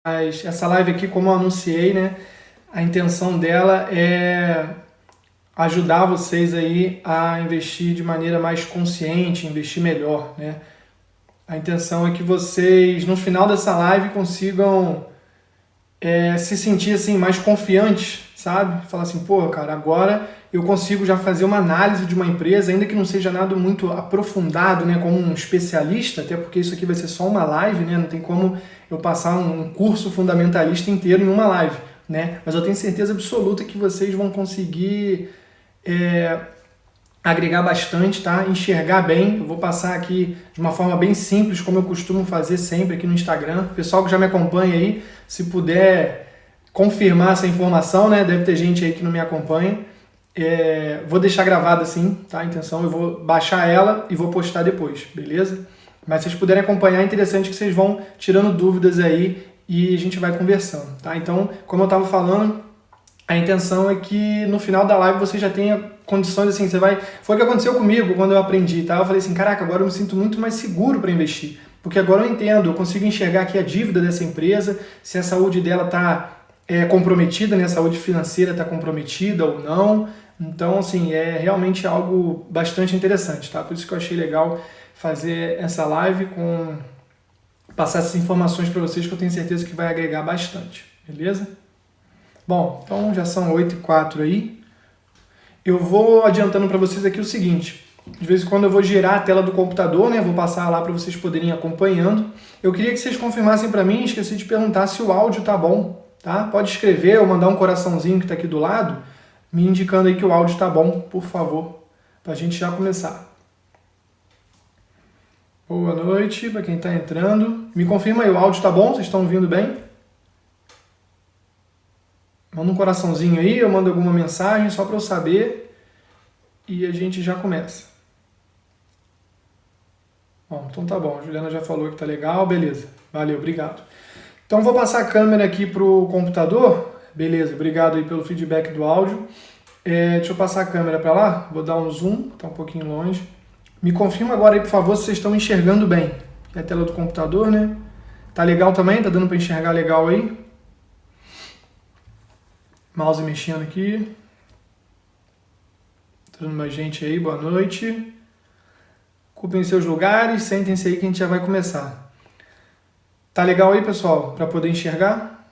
Mas essa live aqui, como eu anunciei, né, a intenção dela é ajudar vocês aí a investir de maneira mais consciente, investir melhor, né? A intenção é que vocês, no final dessa live, consigam se sentir assim mais confiantes, sabe? Falar assim, pô, cara, agora eu consigo já fazer uma análise de uma empresa, ainda que não seja nada muito aprofundado, né, como um especialista, até porque isso aqui vai ser só uma live, né? Não tem como eu passar um curso fundamentalista inteiro em uma live, né? Mas eu tenho certeza absoluta que vocês vão conseguir agregar bastante, tá? Enxergar bem. Eu vou passar aqui de uma forma bem simples, como eu costumo fazer sempre aqui no Instagram. O pessoal que já me acompanha aí, se puder confirmar essa informação, né? Deve ter gente aí que não me acompanha. Vou deixar gravada assim, tá? A intenção, eu vou baixar ela e vou postar depois, beleza? Mas se vocês puderem acompanhar, é interessante que vocês vão tirando dúvidas aí e a gente vai conversando, tá? Então, como eu estava falando, a intenção é que no final da live você já tenha condições assim, Foi o que aconteceu comigo quando eu aprendi, tá? Eu falei assim, caraca, agora eu me sinto muito mais seguro para investir, porque agora eu entendo, eu consigo enxergar aqui a dívida dessa empresa, se a saúde dela está comprometida, né? A saúde financeira está comprometida ou não. Então, assim, é realmente algo bastante interessante, tá? Por isso que eu achei legal fazer essa live, passar essas informações para vocês, que eu tenho certeza que vai agregar bastante, beleza? Bom, então já são 8h04 aí. Eu vou adiantando para vocês aqui o seguinte, de vez em quando eu vou girar a tela do computador, né? Vou passar lá para vocês poderem ir acompanhando. Eu queria que vocês confirmassem para mim, esqueci de perguntar se o áudio tá bom, tá? Pode escrever ou mandar um coraçãozinho que está aqui do lado, me indicando aí que o áudio tá bom, por favor, para a gente já começar. Boa noite para quem está entrando. Me confirma aí, o áudio tá bom? Vocês estão ouvindo bem? Manda um coraçãozinho aí, eu mando alguma mensagem só para eu saber e a gente já começa. Bom, então tá bom, a Juliana já falou que tá legal, beleza, valeu, obrigado. Então vou passar a câmera aqui pro computador, beleza, obrigado aí pelo feedback do áudio. Deixa eu passar a câmera para lá, vou dar um zoom, tá um pouquinho longe. Me confirma agora aí, por favor, se vocês estão enxergando bem. É a tela do computador, né? Tá legal também? Tá dando para enxergar legal aí? Mouse mexendo aqui. Entrando mais gente aí, boa noite. Ocupem seus lugares, sentem-se aí que a gente já vai começar. Tá legal aí, pessoal? Para poder enxergar?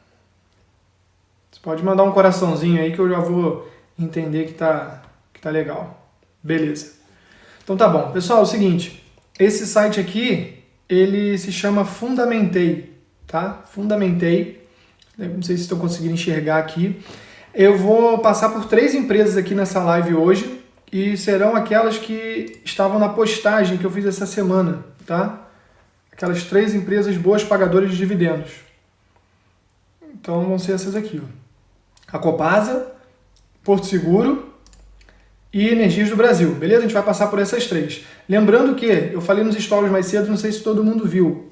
Você pode mandar um coraçãozinho aí que eu já vou entender que tá legal. Beleza. Então tá bom. Pessoal, é o seguinte. Esse site aqui, ele se chama Fundamentei, tá? Fundamentei. Não sei se estão conseguindo enxergar aqui. Eu vou passar por 3 empresas aqui nessa live hoje e serão aquelas que estavam na postagem que eu fiz essa semana, tá? Aquelas 3 empresas boas pagadoras de dividendos. Então vão ser essas aqui, ó. A Copasa, Porto Seguro e Energias do Brasil, beleza? A gente vai passar por essas 3. Lembrando que eu falei nos stories mais cedo, não sei se todo mundo viu.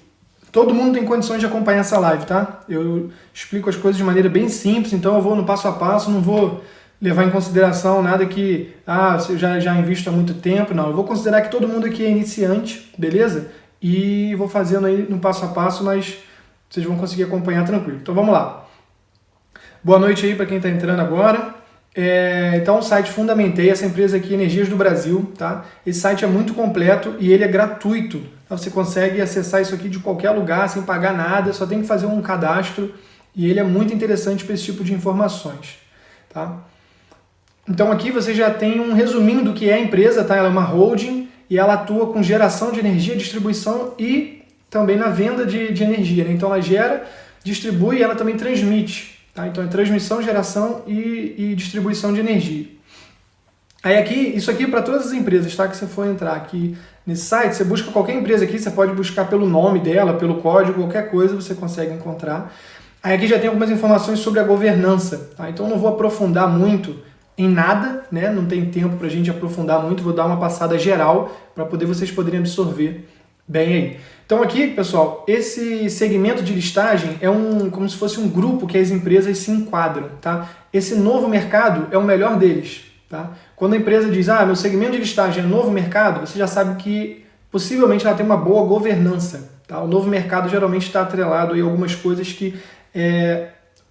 Todo mundo tem condições de acompanhar essa live, tá? Eu explico as coisas de maneira bem simples, então eu vou no passo a passo, não vou levar em consideração nada que, eu já invisto há muito tempo, não. Eu vou considerar que todo mundo aqui é iniciante, beleza? E vou fazendo aí no passo a passo, mas vocês vão conseguir acompanhar tranquilo. Então vamos lá. Boa noite aí para quem está entrando agora. Então o site Fundamentei, essa empresa aqui, Energias do Brasil, tá? Esse site é muito completo e ele é gratuito. Você consegue acessar isso aqui de qualquer lugar, sem pagar nada, só tem que fazer um cadastro e ele é muito interessante para esse tipo de informações, tá? Então aqui você já tem um resuminho do que é a empresa, tá? Ela é uma holding e ela atua com geração de energia, distribuição e também na venda de energia, né? Então ela gera, distribui e ela também transmite, tá? Então é transmissão, geração e distribuição de energia. Aí aqui, isso aqui é para todas as empresas, tá? Que você for entrar aqui nesse site, você busca qualquer empresa aqui, você pode buscar pelo nome dela, pelo código, qualquer coisa você consegue encontrar. Aí aqui já tem algumas informações sobre a governança, tá? Então não vou aprofundar muito em nada, né? Não tem tempo para a gente aprofundar muito, vou dar uma passada geral para vocês poderem absorver bem aí. Então aqui, pessoal, esse segmento de listagem é como se fosse um grupo que as empresas se enquadram, tá? Esse novo mercado é o melhor deles, tá? Quando a empresa diz, meu segmento de listagem é novo mercado, você já sabe que possivelmente ela tem uma boa governança, Tá? O novo mercado geralmente está atrelado a algumas coisas que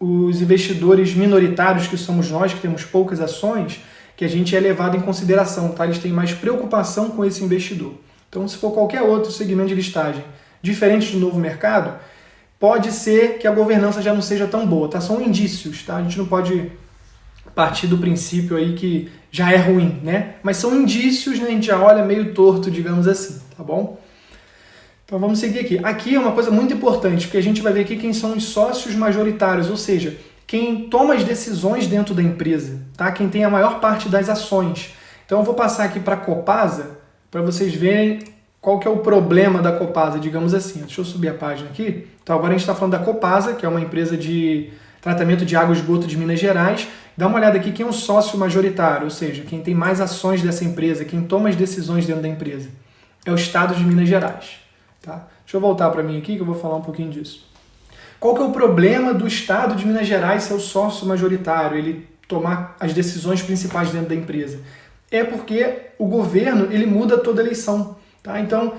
os investidores minoritários, que somos nós, que temos poucas ações, que a gente é levado em consideração, tá? Eles têm mais preocupação com esse investidor. Então, se for qualquer outro segmento de listagem diferente do novo mercado, pode ser que a governança já não seja tão boa, tá? São indícios, tá? A gente não pode partir do princípio aí que já é ruim, né? Mas são indícios, né? A gente já olha meio torto, digamos assim, tá bom? Então vamos seguir aqui. Aqui é uma coisa muito importante, porque a gente vai ver aqui quem são os sócios majoritários, ou seja, quem toma as decisões dentro da empresa, tá? Quem tem a maior parte das ações. Então eu vou passar aqui para a Copasa, para vocês verem qual que é o problema da Copasa, digamos assim. Deixa eu subir a página aqui. Então agora a gente está falando da Copasa, que é uma empresa de tratamento de água e esgoto de Minas Gerais. Dá uma olhada aqui quem é o sócio majoritário, ou seja, quem tem mais ações dessa empresa, quem toma as decisões dentro da empresa. É o Estado de Minas Gerais. Tá? Deixa eu voltar para mim aqui que eu vou falar um pouquinho disso. Qual que é o problema do Estado de Minas Gerais ser o sócio majoritário, ele tomar as decisões principais dentro da empresa? É porque o governo ele muda toda eleição. Tá? Então,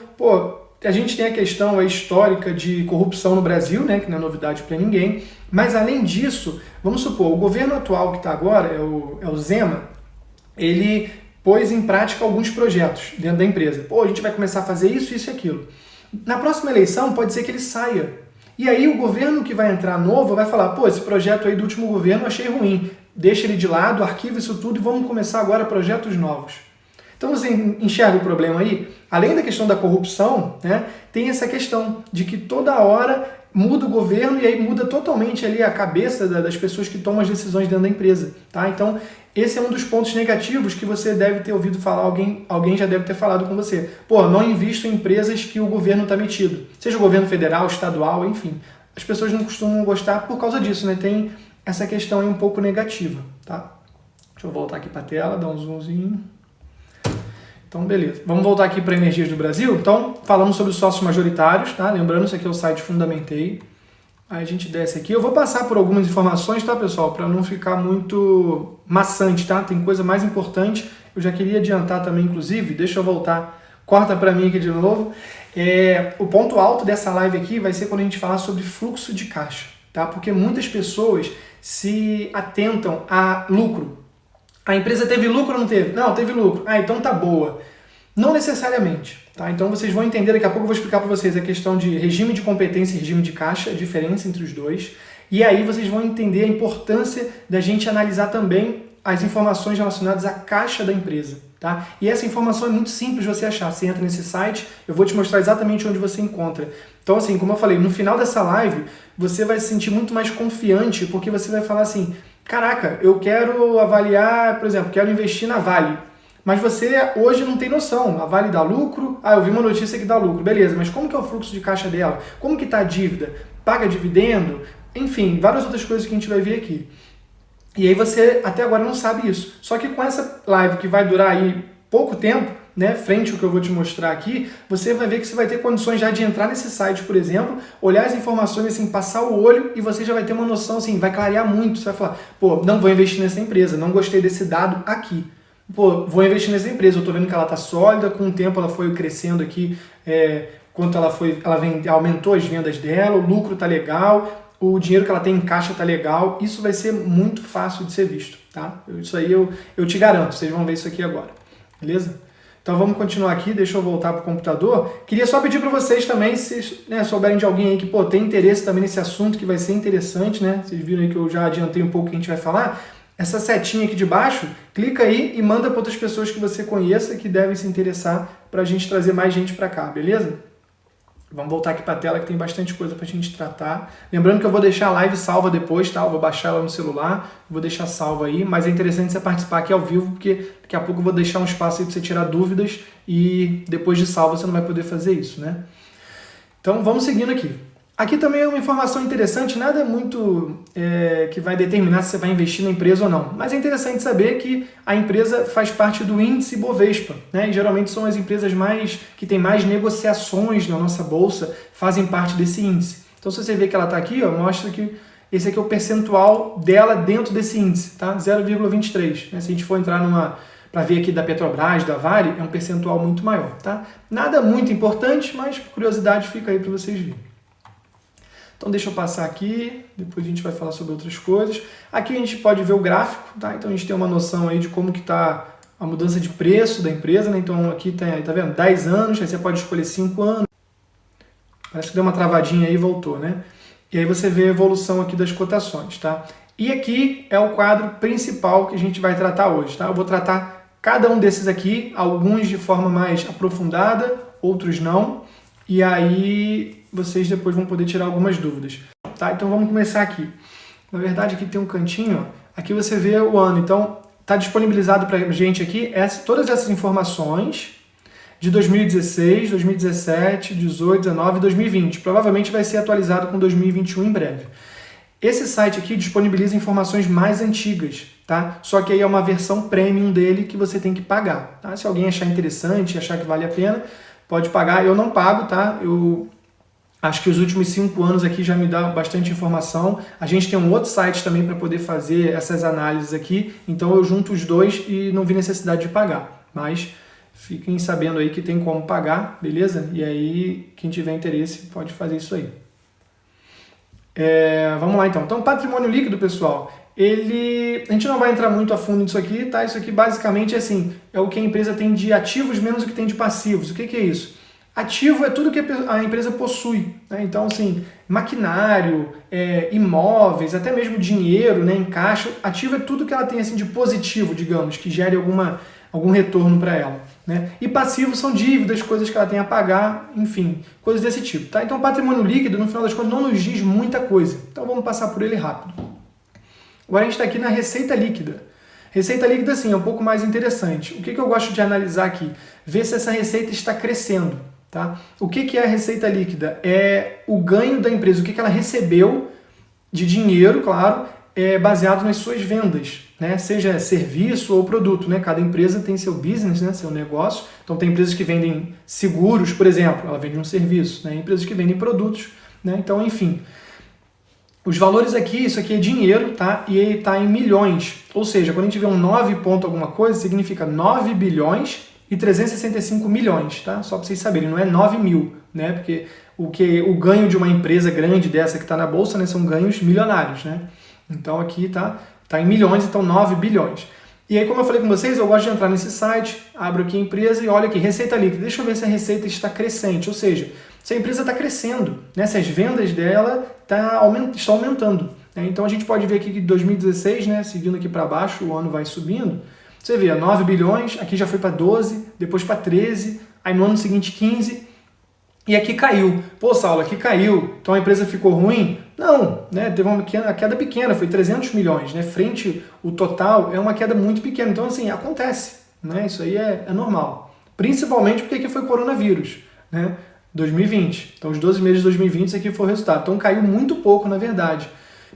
a gente tem a questão histórica de corrupção no Brasil, né, que não é novidade para ninguém, mas além disso, vamos supor, o governo atual que está agora, é o Zema, ele pôs em prática alguns projetos dentro da empresa. A gente vai começar a fazer isso, isso e aquilo. Na próxima eleição pode ser que ele saia. E aí o governo que vai entrar novo vai falar, esse projeto aí do último governo eu achei ruim, deixa ele de lado, arquiva isso tudo e vamos começar agora projetos novos. Então você enxerga o problema aí? Além da questão da corrupção, né, tem essa questão de que toda hora muda o governo e aí muda totalmente ali a cabeça das pessoas que tomam as decisões dentro da empresa. Tá? Então esse é um dos pontos negativos que você deve ter ouvido falar, alguém já deve ter falado com você. Não invisto em empresas que o governo está metido. Seja o governo federal, estadual, enfim. As pessoas não costumam gostar por causa disso, né? Tem essa questão aí um pouco negativa. Tá? Deixa eu voltar aqui para a tela, dar um zoomzinho. Então, beleza. Vamos voltar aqui para Energias do Brasil. Então, falamos sobre os sócios majoritários, tá? Lembrando, isso aqui é o site Fundamentei. Aí a gente desce aqui. Eu vou passar por algumas informações, tá, pessoal? Para não ficar muito maçante, tá? Tem coisa mais importante. Eu já queria adiantar também, inclusive. Deixa eu voltar. Corta para mim aqui de novo. O ponto alto dessa live aqui vai ser quando a gente falar sobre fluxo de caixa, tá? Porque muitas pessoas se atentam a lucro. A empresa teve lucro ou não teve? Não, teve lucro. Então tá boa. Não necessariamente. Tá? Então vocês vão entender, daqui a pouco eu vou explicar para vocês a questão de regime de competência e regime de caixa, a diferença entre os dois. E aí vocês vão entender a importância da gente analisar também as informações relacionadas à caixa da empresa. Tá? E essa informação é muito simples de você achar. Você entra nesse site, eu vou te mostrar exatamente onde você encontra. Então assim, como eu falei, no final dessa live, você vai se sentir muito mais confiante, porque você vai falar assim, caraca, eu quero avaliar, por exemplo, quero investir na Vale. Mas você hoje não tem noção. A Vale dá lucro? Eu vi uma notícia que dá lucro. Beleza, mas como que é o fluxo de caixa dela? Como que está a dívida? Paga dividendo? Enfim, várias outras coisas que a gente vai ver aqui. E aí você até agora não sabe isso. Só que com essa live que vai durar aí pouco tempo, né, frente ao que eu vou te mostrar aqui, você vai ver que você vai ter condições já de entrar nesse site, por exemplo, olhar as informações, assim, passar o olho e você já vai ter uma noção, assim, vai clarear muito. Você vai falar, não vou investir nessa empresa, não gostei desse dado aqui. Vou investir nessa empresa, eu tô vendo que ela tá sólida, com o tempo ela foi crescendo aqui, quanto ela aumentou as vendas dela, o lucro tá legal, o dinheiro que ela tem em caixa tá legal, isso vai ser muito fácil de ser visto, tá? Isso aí eu te garanto, vocês vão ver isso aqui agora, beleza? Então vamos continuar aqui, deixa eu voltar pro computador. Queria só pedir para vocês também, se souberem de alguém aí que tem interesse também nesse assunto, que vai ser interessante, né? Vocês viram aí que eu já adiantei um pouco o que a gente vai falar. Essa setinha aqui de baixo, clica aí e manda para outras pessoas que você conheça que devem se interessar para a gente trazer mais gente para cá, beleza? Vamos voltar aqui para a tela que tem bastante coisa para a gente tratar. Lembrando que eu vou deixar a live salva depois, tá? Eu vou baixar ela no celular, vou deixar salva aí, mas é interessante você participar aqui ao vivo, porque daqui a pouco eu vou deixar um espaço aí para você tirar dúvidas e depois de salva você não vai poder fazer isso, né? Então vamos seguindo aqui. Aqui também é uma informação interessante, nada muito que vai determinar se você vai investir na empresa ou não. Mas é interessante saber que a empresa faz parte do índice Bovespa, né? E geralmente são as empresas que têm mais negociações na nossa bolsa, fazem parte desse índice. Então se você vê que ela está aqui, mostra que esse aqui é o percentual dela dentro desse índice, tá? 0,23. Né? Se a gente for entrar para ver aqui da Petrobras, da Vale, é um percentual muito maior, tá? Nada muito importante, mas por curiosidade fica aí para vocês verem. Então deixa eu passar aqui, depois a gente vai falar sobre outras coisas. Aqui a gente pode ver o gráfico, tá? Então a gente tem uma noção aí de como que está a mudança de preço da empresa, né? Então aqui tá vendo? 10 anos, aí você pode escolher 5 anos. Parece que deu uma travadinha aí e voltou, né? E aí você vê a evolução aqui das cotações, tá? E aqui é o quadro principal que a gente vai tratar hoje, tá? Eu vou tratar cada um desses aqui, alguns de forma mais aprofundada, outros não. E aí vocês depois vão poder tirar algumas dúvidas, tá? Então vamos começar aqui. Na verdade aqui tem um cantinho, ó. Aqui você vê o ano, então está disponibilizado para a gente aqui todas essas informações de 2016, 2017, 18, 19 e 2020. Provavelmente vai ser atualizado com 2021 em breve. Esse site aqui disponibiliza informações mais antigas, tá? Só que aí é uma versão premium dele que você tem que pagar, tá? Se alguém achar interessante, achar que vale a pena, pode pagar. Eu não pago, tá? Eu acho que os últimos 5 anos aqui já me dá bastante informação. A gente tem um outro site também para poder fazer essas análises aqui, então eu junto os dois e não vi necessidade de pagar. Mas fiquem sabendo aí que tem como pagar, beleza? E aí, quem tiver interesse pode fazer isso aí. Vamos lá então. Então, patrimônio líquido, pessoal, a gente não vai entrar muito a fundo nisso aqui, tá? Isso aqui basicamente é assim, é o que a empresa tem de ativos menos o que tem de passivos. O que é isso? Ativo é tudo que a empresa possui, né? Então, assim, maquinário, imóveis, até mesmo dinheiro, né, em caixa. Ativo é tudo que ela tem assim, de positivo, digamos, que gere algum retorno para ela, né? E passivos são dívidas, coisas que ela tem a pagar, enfim, coisas desse tipo, tá? Então, patrimônio líquido, no final das contas, não nos diz muita coisa. Então, vamos passar por ele rápido. Agora, a gente está aqui na receita líquida. Receita líquida, assim, é um pouco mais interessante. O que eu gosto de analisar aqui? Ver se essa receita está crescendo, tá? O que é a receita líquida? É o ganho da empresa, o que ela recebeu de dinheiro, claro, baseado nas suas vendas, né? Seja serviço ou produto, né? Cada empresa tem seu business, né? Seu negócio. Então tem empresas que vendem seguros, por exemplo, ela vende um serviço, né? Empresas que vendem produtos, né? Então, enfim, os valores aqui, isso aqui é dinheiro, tá? E ele está em milhões. Ou seja, quando a gente vê um 9 ponto alguma coisa, significa 9 bilhões e 365 milhões, tá? Só para vocês saberem, não é 9 mil, né? Porque o ganho de uma empresa grande dessa que está na bolsa, né, são ganhos milionários, né? Então aqui tá em milhões, então 9 bilhões. E aí, como eu falei com vocês, eu gosto de entrar nesse site, abro aqui a empresa e olho aqui, receita líquida. Deixa eu ver se a receita está crescente, ou seja, se a empresa está crescendo, né? Se as vendas dela estão aumentando. Né? Então a gente pode ver aqui que 2016, né, seguindo aqui para baixo, o ano vai subindo. Você vê, 9 bilhões, aqui já foi para 12, depois para 13, aí no ano seguinte 15, e aqui caiu. Pô, Saulo, aqui caiu, então a empresa ficou ruim? Não, né? Teve uma queda pequena, foi 300 milhões, né? Frente o total é uma queda muito pequena. Então, assim, acontece, né? Isso aí é normal. Principalmente porque aqui foi coronavírus, né? 2020. Então, os 12 meses de 2020, isso aqui foi o resultado. Então, caiu muito pouco, na verdade.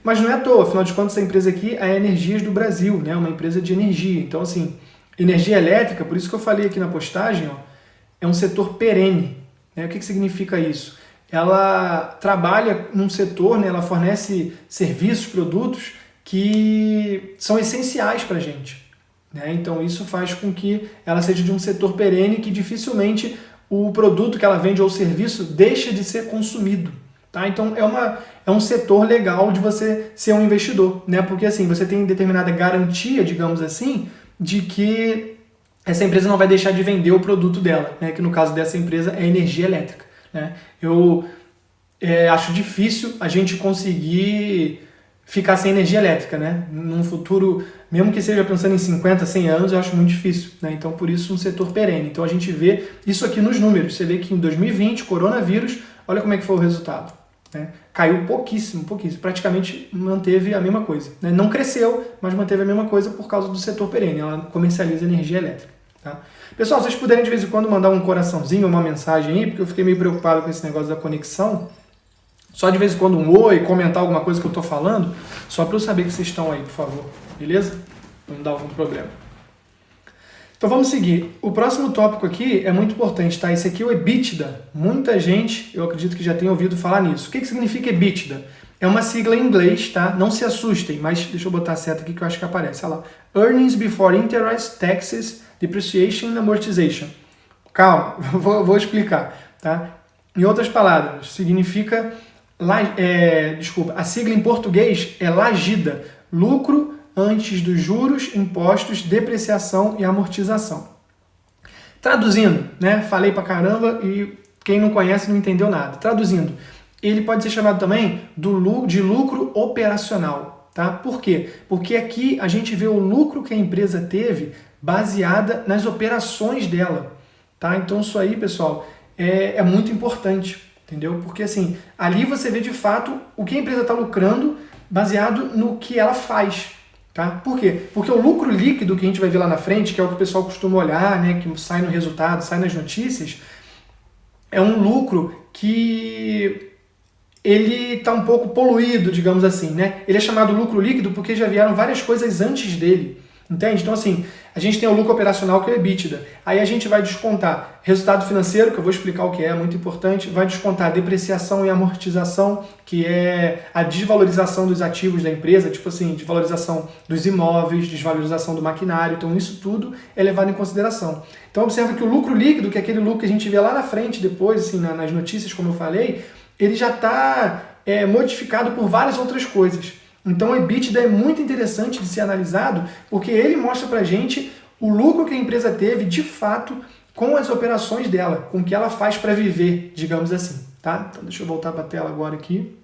Mas não é à toa, afinal de contas, essa empresa aqui é a Energias do Brasil, né? Uma empresa de energia. Então, assim, energia elétrica, por isso que eu falei aqui na postagem, ó, é um setor perene. Né? O que significa isso? Ela trabalha num setor, né, ela fornece serviços, produtos que são essenciais para a gente. Né? Então isso faz com que ela seja de um setor perene que dificilmente o produto que ela vende ou o serviço deixa de ser consumido. Tá? Então é um setor legal de você ser um investidor, né? Porque assim, você tem determinada garantia, digamos assim, de que essa empresa não vai deixar de vender o produto dela, né? Que no caso dessa empresa é energia elétrica. Né? Eu acho difícil a gente conseguir ficar sem energia elétrica, né? Num futuro, mesmo que seja pensando em 50, 100 anos, eu acho muito difícil. Né? Então, por isso, um setor perene. Então, a gente vê isso aqui nos números. Você vê que em 2020, coronavírus, olha como é que foi o resultado. Né? Caiu pouquíssimo, praticamente manteve a mesma coisa. Né? Não cresceu, mas manteve a mesma coisa por causa do setor perene. Ela comercializa energia elétrica. Tá? Pessoal, se vocês puderem de vez em quando mandar um coraçãozinho, uma mensagem aí, porque eu fiquei meio preocupado com esse negócio da conexão, só de vez em quando um oi, comentar alguma coisa que eu estou falando, só para eu saber que vocês estão aí, por favor, beleza? Não dá algum problema. Então vamos seguir. O próximo tópico aqui é muito importante, tá? Esse aqui é o EBITDA. Muita gente, eu acredito que já tenha ouvido falar nisso. O que significa EBITDA? É uma sigla em inglês, tá? Não se assustem, mas deixa eu botar a seta aqui que eu acho que aparece. Olha lá. Earnings before interest, taxes, depreciation and amortization. Calma, vou explicar, tá? Em outras palavras, significa... a sigla em português é LAGIDA. Lucro antes dos juros, impostos, depreciação e amortização. Traduzindo, né? Falei pra caramba e quem não conhece não entendeu nada. Traduzindo, ele pode ser chamado também de lucro operacional, tá? Por quê? Porque aqui a gente vê o lucro que a empresa teve baseada nas operações dela, tá? Então isso aí, pessoal, é muito importante, entendeu? Porque assim, ali você vê de fato o que a empresa está lucrando baseado no que ela faz. Tá? Por quê? Porque o lucro líquido que a gente vai ver lá na frente, que é o que o pessoal costuma olhar, né, que sai no resultado, sai nas notícias, é um lucro que ele está um pouco poluído, digamos assim, né? Ele é chamado lucro líquido porque já vieram várias coisas antes dele, entende? Então assim, a gente tem o lucro operacional que é o EBITDA, aí a gente vai descontar resultado financeiro, que eu vou explicar o que é muito importante, vai descontar depreciação e amortização, que é a desvalorização dos ativos da empresa, tipo assim, desvalorização dos imóveis, desvalorização do maquinário, então isso tudo é levado em consideração. Então observa que o lucro líquido, que é aquele lucro que a gente vê lá na frente depois, assim, nas notícias, como eu falei, ele já está modificado por várias outras coisas. Então o EBITDA é muito interessante de ser analisado, porque ele mostra pra gente o lucro que a empresa teve de fato com as operações dela, com o que ela faz para viver, digamos assim, tá? Então deixa eu voltar para a tela agora aqui.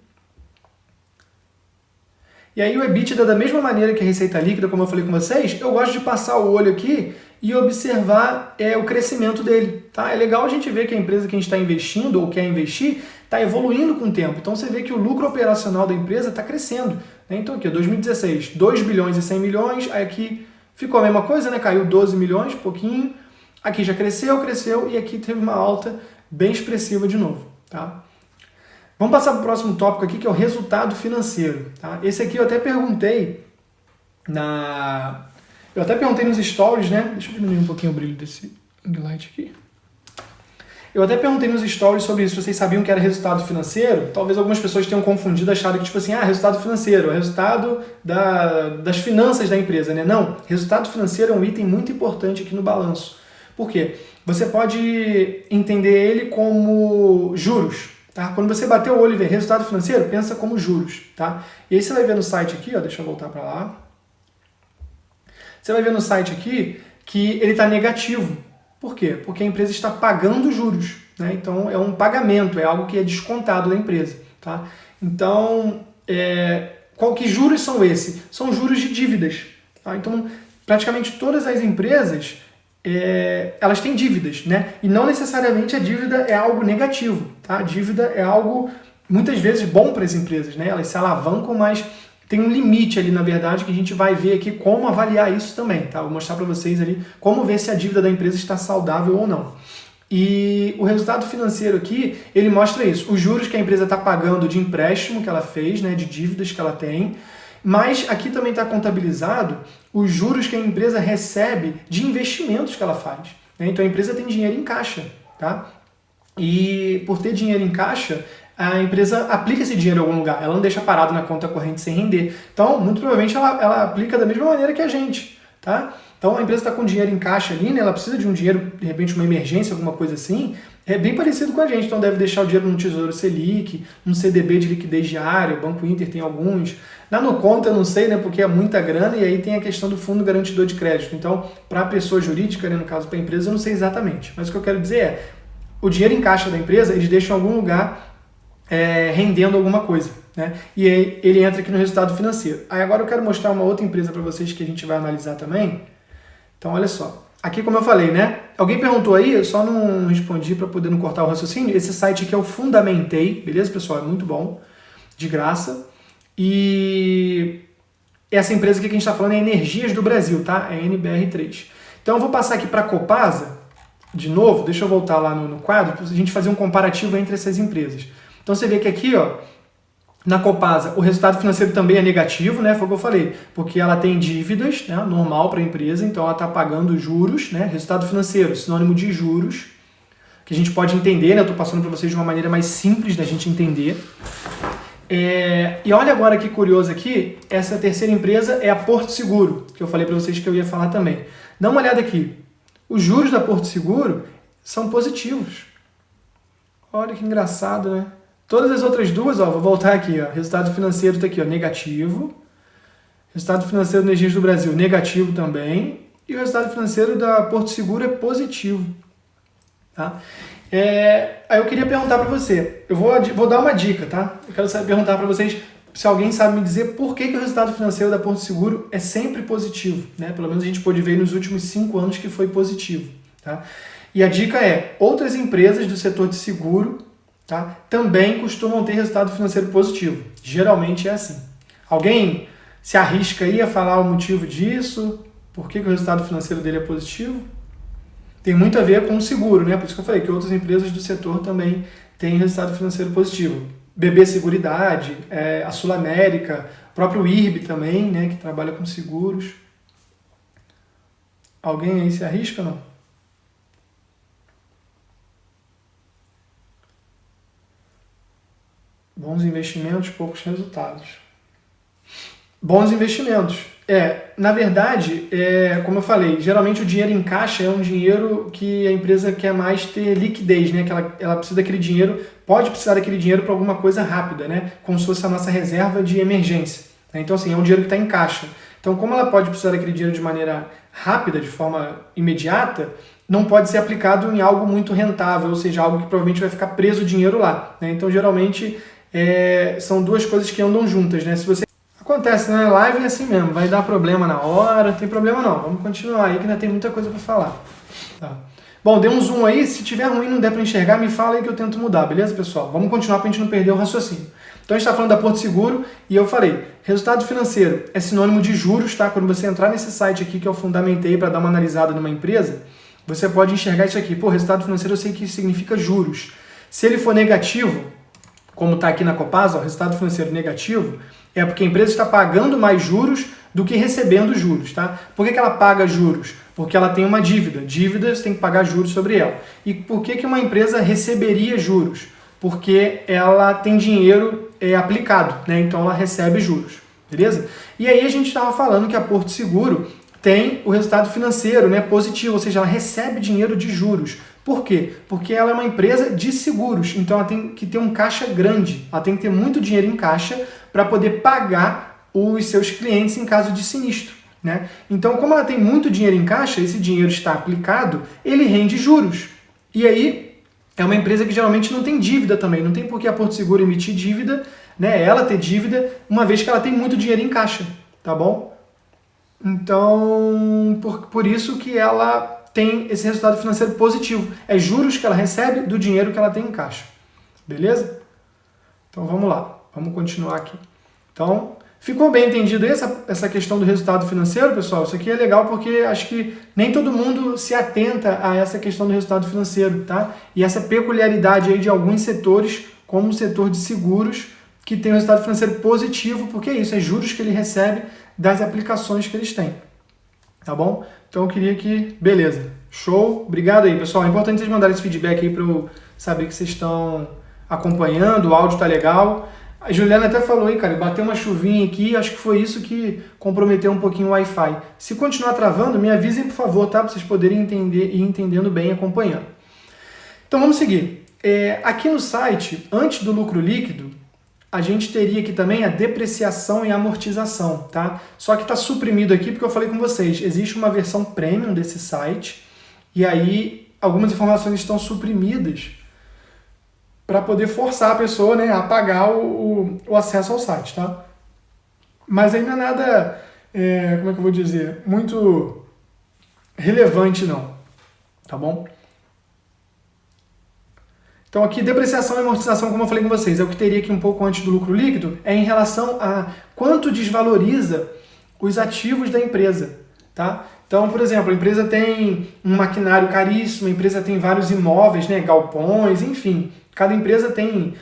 E aí o EBITDA, da mesma maneira que a receita líquida, como eu falei com vocês, eu gosto de passar o olho aqui e observar o crescimento dele, tá? É legal a gente ver que a empresa que a gente está investindo ou quer investir está evoluindo com o tempo. Então você vê que o lucro operacional da empresa está crescendo, né? Então aqui, 2016, 2 bilhões e 100 milhões, aí aqui ficou a mesma coisa, né? Caiu 12 milhões, pouquinho. Aqui já cresceu e aqui teve uma alta bem expressiva de novo, tá? Vamos passar para o próximo tópico aqui, que é o resultado financeiro, tá? Esse aqui eu até perguntei nos stories, né? Deixa eu diminuir um pouquinho o brilho desse ring light aqui. Eu até perguntei nos stories sobre isso, vocês sabiam que era resultado financeiro? Talvez algumas pessoas tenham confundido, achado que tipo assim, resultado financeiro, é resultado das finanças da empresa, né? Não, resultado financeiro é um item muito importante aqui no balanço. Por quê? Você pode entender ele como juros, tá? Quando você bater o olho e ver resultado financeiro, pensa como juros, tá? E aí você vai ver no site aqui, ó, deixa eu voltar para lá. Você vai ver no site aqui que ele está negativo. Por quê? Porque a empresa está pagando juros, né? Então é um pagamento, é algo que é descontado da empresa, tá? Então, que juros são esses? São juros de dívidas, tá? Então, praticamente todas as empresas elas têm dívidas, né? E não necessariamente a dívida é algo negativo, tá? A dívida é algo, muitas vezes, bom para as empresas, né? Elas se alavancam, mas tem um limite ali, na verdade, que a gente vai ver aqui como avaliar isso também, tá? Vou mostrar para vocês ali como ver se a dívida da empresa está saudável ou não. E o resultado financeiro aqui, ele mostra isso. Os juros que a empresa está pagando de empréstimo que ela fez, né? De dívidas que ela tem. Mas aqui também está contabilizado os juros que a empresa recebe de investimentos que ela faz, né? Então a empresa tem dinheiro em caixa, tá? E por ter dinheiro em caixa, a empresa aplica esse dinheiro em algum lugar, ela não deixa parado na conta corrente sem render. Então, muito provavelmente, ela aplica da mesma maneira que a gente, tá? Então, a empresa está com dinheiro em caixa ali, né? Ela precisa de um dinheiro, de repente, uma emergência, alguma coisa assim, é bem parecido com a gente. Então, deve deixar o dinheiro no Tesouro Selic, no CDB de liquidez diária, o Banco Inter tem alguns. Na Nuconta eu não sei, né? Porque é muita grana, e aí tem a questão do Fundo Garantidor de Crédito. Então, para a pessoa jurídica, né, no caso para a empresa, eu não sei exatamente. Mas o que eu quero dizer é, o dinheiro em caixa da empresa, eles deixam em algum lugar rendendo alguma coisa, né? E aí ele entra aqui no resultado financeiro. Aí agora eu quero mostrar uma outra empresa para vocês que a gente vai analisar também. Então olha só, aqui como eu falei, né? Alguém perguntou aí, eu só não respondi para poder não cortar o raciocínio. Esse site aqui é o Fundamentei, beleza, pessoal? É muito bom, de graça. E essa empresa aqui que a gente está falando é Energias do Brasil, tá? É NBR3. Então eu vou passar aqui para a Copasa, de novo, deixa eu voltar lá no quadro, para a gente fazer um comparativo entre essas empresas. Então você vê que aqui, ó, Na Copasa, o resultado financeiro também é negativo, né? Foi o que eu falei, porque ela tem dívidas, né? Normal para a empresa, então ela está pagando juros, né? Resultado financeiro, sinônimo de juros, que a gente pode entender, né? Eu estou passando para vocês de uma maneira mais simples da gente entender. E olha agora que curioso aqui, essa terceira empresa é a Porto Seguro, que eu falei para vocês que eu ia falar também. Dá uma olhada aqui. Os juros da Porto Seguro são positivos. Olha que engraçado, né? Todas as outras duas, ó, vou voltar aqui, ó, resultado financeiro está aqui, ó, negativo. Resultado financeiro do Energias do Brasil, negativo também. E o resultado financeiro da Porto Seguro é positivo. Tá? Aí eu queria perguntar para você, eu vou dar uma dica, tá? Eu quero perguntar para vocês se alguém sabe me dizer por que o resultado financeiro da Porto Seguro é sempre positivo, né? Pelo menos a gente pôde ver nos últimos 5 anos que foi positivo, tá? E a dica é, outras empresas do setor de seguro, tá, também costumam ter resultado financeiro positivo. Geralmente é assim. Alguém se arrisca aí a falar o motivo disso? Por que o resultado financeiro dele é positivo? Tem muito a ver com o seguro, né? Por isso que eu falei que outras empresas do setor também têm resultado financeiro positivo. BB Seguridade, a Sul América, o próprio IRB também, né, que trabalha com seguros. Alguém aí se arrisca ou não? Bons investimentos, poucos resultados. Bons investimentos. Na verdade, como eu falei, geralmente o dinheiro em caixa é um dinheiro que a empresa quer mais ter liquidez, né? Que ela precisa daquele dinheiro, pode precisar daquele dinheiro para alguma coisa rápida, né? Como se fosse a nossa reserva de emergência. Então, assim, é um dinheiro que está em caixa. Então, como ela pode precisar daquele dinheiro de maneira rápida, de forma imediata, não pode ser aplicado em algo muito rentável, ou seja, algo que provavelmente vai ficar preso o dinheiro lá, né? Então, geralmente, são duas coisas que andam juntas, né? Se você Acontece, né? Live é assim mesmo, vai dar problema na hora, não tem problema não. Vamos continuar aí que ainda tem muita coisa para falar. Tá. Bom, dê um zoom aí, se tiver ruim e não der para enxergar, me fala aí que eu tento mudar, beleza, pessoal? Vamos continuar para a gente não perder o raciocínio. Então a gente está falando da Porto Seguro e eu falei, resultado financeiro é sinônimo de juros, tá? Quando você entrar nesse site aqui que eu fundamentei para dar uma analisada numa empresa, você pode enxergar isso aqui. Pô, resultado financeiro eu sei que significa juros. Se ele for negativo, como está aqui na Copasa, o resultado financeiro negativo, é porque a empresa está pagando mais juros do que recebendo juros, tá? Por que ela paga juros? Porque ela tem uma dívida. Dívida, você tem que pagar juros sobre ela. E por que uma empresa receberia juros? Porque ela tem dinheiro aplicado, né? Então ela recebe juros, beleza? E aí a gente estava falando que a Porto Seguro tem o resultado financeiro, né, positivo, ou seja, ela recebe dinheiro de juros. Por quê? Porque ela é uma empresa de seguros, então ela tem que ter um caixa grande, ela tem que ter muito dinheiro em caixa para poder pagar os seus clientes em caso de sinistro, né? Então, como ela tem muito dinheiro em caixa, esse dinheiro está aplicado, ele rende juros. E aí, é uma empresa que geralmente não tem dívida também, não tem por que a Porto Seguro emitir dívida, né? Ela ter dívida, uma vez que ela tem muito dinheiro em caixa, tá bom? Então, por isso que ela tem esse resultado financeiro positivo. É juros que ela recebe do dinheiro que ela tem em caixa. Beleza? Então vamos lá. Vamos continuar aqui. Então, ficou bem entendido essa questão do resultado financeiro, pessoal? Isso aqui é legal porque acho que nem todo mundo se atenta a essa questão do resultado financeiro, tá? E essa peculiaridade aí de alguns setores, como o setor de seguros, que tem um resultado financeiro positivo, porque é isso, é juros que ele recebe das aplicações que eles têm. Tá bom? Então eu queria que... Beleza. Show. Obrigado aí, pessoal. É importante vocês mandarem esse feedback aí para eu saber que vocês estão acompanhando, o áudio tá legal. A Juliana até falou aí, cara, bateu uma chuvinha aqui, acho que foi isso que comprometeu um pouquinho o Wi-Fi. Se continuar travando, me avisem, por favor, tá? Para vocês poderem entender e ir entendendo bem, acompanhando. Então vamos seguir. Aqui no site, antes do lucro líquido, a gente teria aqui também a depreciação e amortização, tá? Só que está suprimido aqui porque eu falei com vocês, existe uma versão premium desse site e aí algumas informações estão suprimidas para poder forçar a pessoa, né, a pagar o acesso ao site, tá? Mas aí não é nada, como é que eu vou dizer, muito relevante não, tá bom? Então aqui, depreciação e amortização, como eu falei com vocês, é o que teria aqui um pouco antes do lucro líquido, é em relação a quanto desvaloriza os ativos da empresa, tá? Então, por exemplo, a empresa tem um maquinário caríssimo, a empresa tem vários imóveis, né, galpões, enfim. Cada empresa tem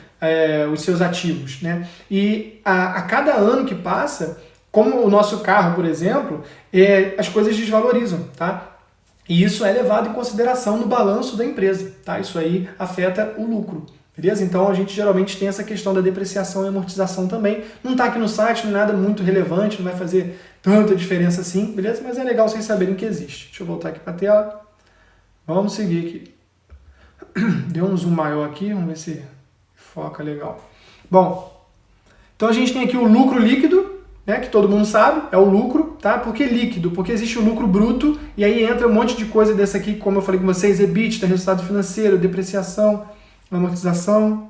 os seus ativos, né? E a cada ano que passa, como o nosso carro, por exemplo, as coisas desvalorizam, tá? E isso é levado em consideração no balanço da empresa, tá? Isso aí afeta o lucro, beleza? Então a gente geralmente tem essa questão da depreciação e amortização também. Não está aqui no site, não é nada muito relevante, não vai fazer tanta diferença assim, beleza? Mas é legal vocês saberem que existe. Deixa eu voltar aqui para a tela. Vamos seguir aqui. Deu um zoom maior aqui, vamos ver se foca legal. Bom, então a gente tem aqui o lucro líquido, né, que todo mundo sabe, é o lucro, tá? Por que líquido? Porque existe o lucro bruto, e aí entra um monte de coisa dessa aqui, como eu falei com vocês, EBITDA, resultado financeiro, depreciação, amortização.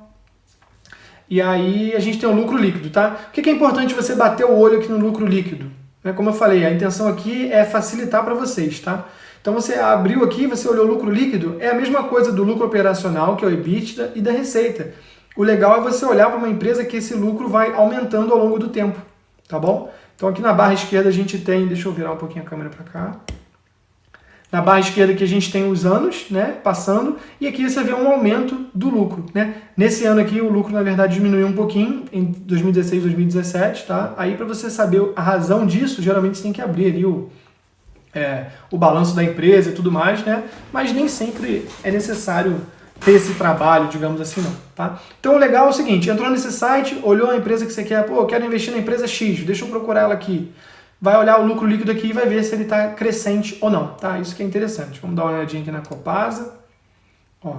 E aí a gente tem o lucro líquido, tá? O que é importante você bater o olho aqui no lucro líquido? Como eu falei, a intenção aqui é facilitar para vocês, tá? Então você abriu aqui, você olhou o lucro líquido, é a mesma coisa do lucro operacional, que é o EBITDA, e da receita. O legal é você olhar para uma empresa que esse lucro vai aumentando ao longo do tempo. Tá bom? Então aqui na barra esquerda a gente tem, deixa eu virar um pouquinho a câmera para cá. Na barra esquerda aqui a gente tem os anos, né, passando, e aqui você vê um aumento do lucro, né? Nesse ano aqui o lucro na verdade diminuiu um pouquinho em 2016, 2017, tá? Aí para você saber a razão disso, geralmente você tem que abrir ali o balanço da empresa e tudo mais, né? Mas nem sempre é necessário ter esse trabalho, digamos assim, não, tá? Então o legal é o seguinte, entrou nesse site, olhou a empresa que você quer, pô, eu quero investir na empresa X, deixa eu procurar ela aqui. Vai olhar o lucro líquido aqui e vai ver se ele está crescente ou não, tá? Isso que é interessante. Vamos dar uma olhadinha aqui na Copasa. Ó,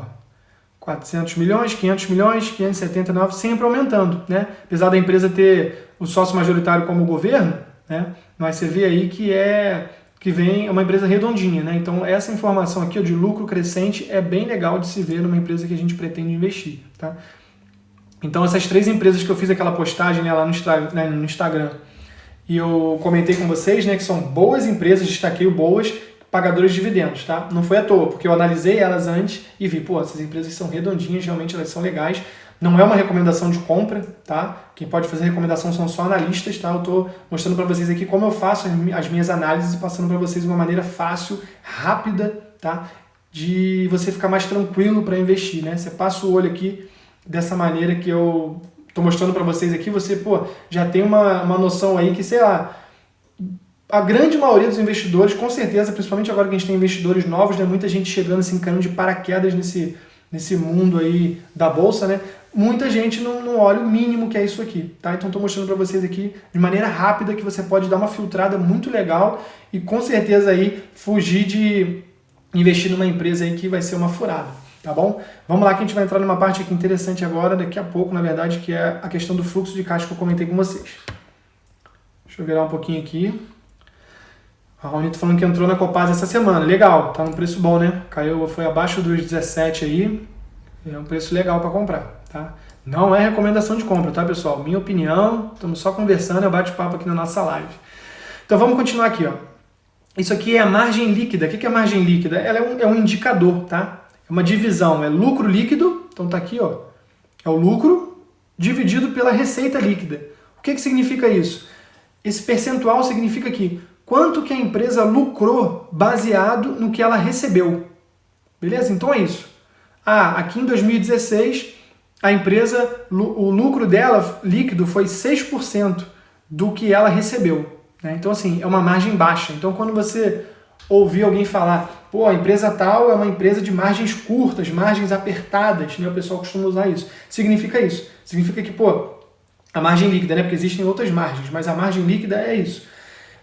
400 milhões, 500 milhões, 579, sempre aumentando, né? Apesar da empresa ter o sócio majoritário como o governo, né? Mas você vê aí que vem uma empresa redondinha, né? Então essa informação aqui ó, de lucro crescente é bem legal de se ver numa empresa que a gente pretende investir, tá? Então essas 3 empresas que eu fiz aquela postagem lá no Instagram e eu comentei com vocês, né, que são boas empresas, destaquei o boas, pagadoras de dividendos, tá? Não foi à toa, porque eu analisei elas antes e vi, pô, essas empresas são redondinhas, realmente elas são legais. Não é uma recomendação de compra, tá? Quem pode fazer recomendação são só analistas, tá? Eu tô mostrando para vocês aqui como eu faço as minhas análises e passando para vocês uma maneira fácil, rápida, tá? De você ficar mais tranquilo para investir, né? Você passa o olho aqui dessa maneira que eu tô mostrando para vocês aqui, você, pô, já tem uma noção aí que, sei lá, a grande maioria dos investidores, com certeza, principalmente agora que a gente tem investidores novos, né? Muita gente chegando assim, caindo de paraquedas nesse mundo aí da bolsa, né? Muita gente não olha o mínimo que é isso aqui, tá? Então estou mostrando para vocês aqui de maneira rápida que você pode dar uma filtrada muito legal e com certeza aí fugir de investir numa empresa aí que vai ser uma furada, tá bom? Vamos lá que a gente vai entrar numa parte aqui interessante agora, daqui a pouco, na verdade, que é a questão do fluxo de caixa que eu comentei com vocês. Deixa eu virar um pouquinho aqui. A Raoni tá falando que entrou na Copasa essa semana. Legal, tá num preço bom, né? Caiu, foi abaixo dos 17 aí. É um preço legal para comprar, tá? Não é recomendação de compra, tá, pessoal? Minha opinião, estamos só conversando, é bate-papo aqui na nossa live. Então vamos continuar aqui, ó. Isso aqui é a margem líquida. O que é a margem líquida? Ela é um indicador, tá? É uma divisão, é lucro líquido, então tá aqui, ó. É o lucro dividido pela receita líquida. O que significa isso? Esse percentual significa que quanto que a empresa lucrou baseado no que ela recebeu. Beleza? Então é isso. Aqui em 2016, a empresa, o lucro dela líquido foi 6% do que ela recebeu. Né? Então, assim, é uma margem baixa. Então, quando você ouvir alguém falar, pô, a empresa tal é uma empresa de margens curtas, margens apertadas, né? O pessoal costuma usar isso. Significa isso. Significa que, pô, a margem líquida, né? Porque existem outras margens, mas a margem líquida é isso.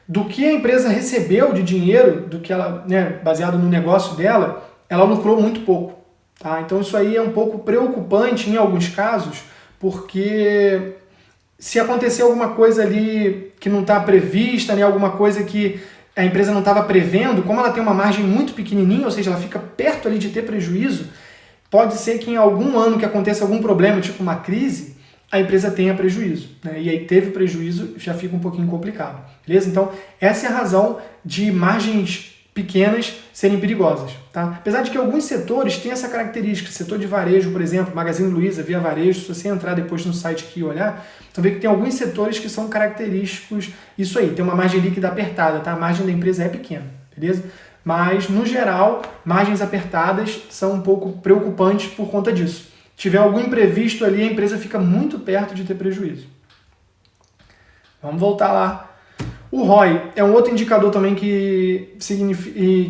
Do que a empresa recebeu de dinheiro, do que ela, né, baseado no negócio dela, ela lucrou muito pouco. Tá? Então isso aí é um pouco preocupante em alguns casos, porque se acontecer alguma coisa ali que não está prevista, né, alguma coisa que a empresa não estava prevendo, como ela tem uma margem muito pequenininha, ou seja, ela fica perto ali de ter prejuízo, pode ser que em algum ano que aconteça algum problema, tipo uma crise, a empresa tenha prejuízo, né? E aí teve prejuízo, já fica um pouquinho complicado, beleza? Então, essa é a razão de margens pequenas serem perigosas, tá? Apesar de que alguns setores têm essa característica, setor de varejo, por exemplo, Magazine Luiza, Via Varejo, se você entrar depois no site aqui e olhar, você vê que tem alguns setores que são característicos, isso aí, tem uma margem líquida apertada, tá? A margem da empresa é pequena, beleza? Mas, no geral, margens apertadas são um pouco preocupantes por conta disso. tiver algum imprevisto ali, a empresa fica muito perto de ter prejuízo. Vamos voltar lá. O ROI é um outro indicador também que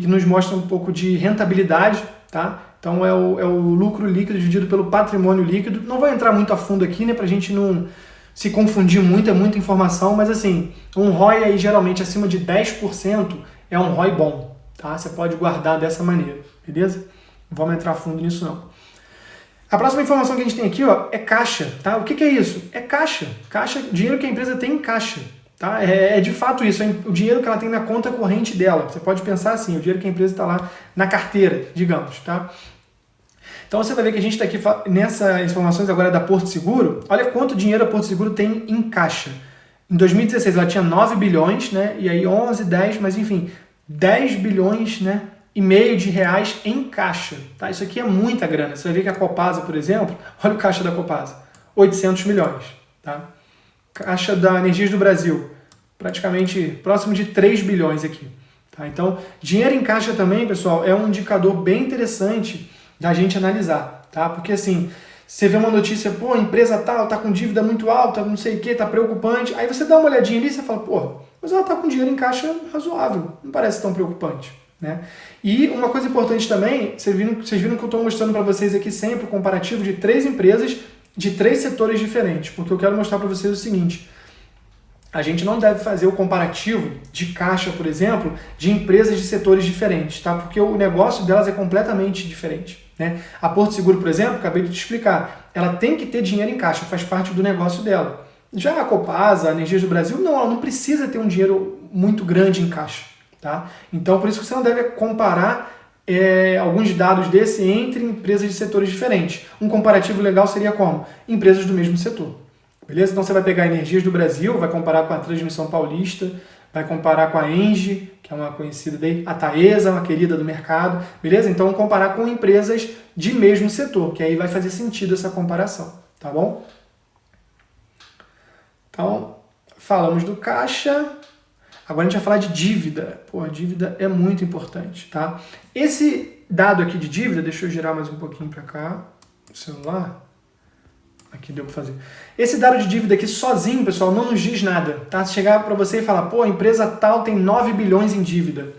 nos mostra um pouco de rentabilidade, tá? Então é o lucro líquido dividido pelo patrimônio líquido. Não vou entrar muito a fundo aqui, né, pra gente não se confundir muito, é muita informação, mas assim, um ROI aí geralmente acima de 10% é um ROI bom, tá? Você pode guardar dessa maneira, beleza? Não vamos entrar a fundo nisso não. A próxima informação que a gente tem aqui, ó, é caixa, tá? O que é isso? É caixa. Caixa, dinheiro que a empresa tem em caixa, tá? É de fato isso, é o dinheiro que ela tem na conta corrente dela. Você pode pensar assim, o dinheiro que a empresa está lá na carteira, digamos, tá? Então você vai ver que a gente está aqui nessas informações agora da Porto Seguro. Olha quanto dinheiro a Porto Seguro tem em caixa. Em 2016 ela tinha 9 bilhões, né? E aí 11, 10, mas enfim, 10 bilhões, né? E meio de reais em caixa, tá? Isso aqui é muita grana. Você vai ver que a Copasa, por exemplo, olha o caixa da Copasa, 800 milhões, tá? Caixa da Energias do Brasil, praticamente próximo de 3 bilhões aqui, tá? Então, dinheiro em caixa também, pessoal, é um indicador bem interessante da gente analisar, tá? Porque assim, você vê uma notícia, pô, a empresa tal tá com dívida muito alta, não sei o que, tá preocupante, aí você dá uma olhadinha ali e você fala, pô, mas ela tá com dinheiro em caixa razoável, não parece tão preocupante, né? E uma coisa importante também, vocês viram que eu estou mostrando para vocês aqui sempre o comparativo de 3 empresas de 3 setores diferentes, porque eu quero mostrar para vocês o seguinte, a gente não deve fazer o comparativo de caixa, por exemplo, de empresas de setores diferentes, tá? Porque o negócio delas é completamente diferente, né? A Porto Seguro, por exemplo, acabei de te explicar, ela tem que ter dinheiro em caixa, faz parte do negócio dela. Já a Copasa, a Energias do Brasil, não, ela não precisa ter um dinheiro muito grande em caixa, tá? Então, por isso que você não deve comparar alguns dados desse entre empresas de setores diferentes. Um comparativo legal seria como? Empresas do mesmo setor. Beleza? Então você vai pegar a Energias do Brasil, vai comparar com a Transmissão Paulista, vai comparar com a Engie, que é uma conhecida daí, a Taesa, uma querida do mercado, beleza? Então comparar com empresas de mesmo setor, que aí vai fazer sentido essa comparação, tá bom? Então, falamos do caixa. Agora a gente vai falar de dívida. Pô, a dívida é muito importante, tá? Esse dado aqui de dívida, deixa eu girar mais um pouquinho para cá, o celular. Aqui deu para fazer. Esse dado de dívida aqui sozinho, pessoal, não nos diz nada, tá? Se chegar para você e falar, pô, a empresa tal tem 9 bilhões em dívida.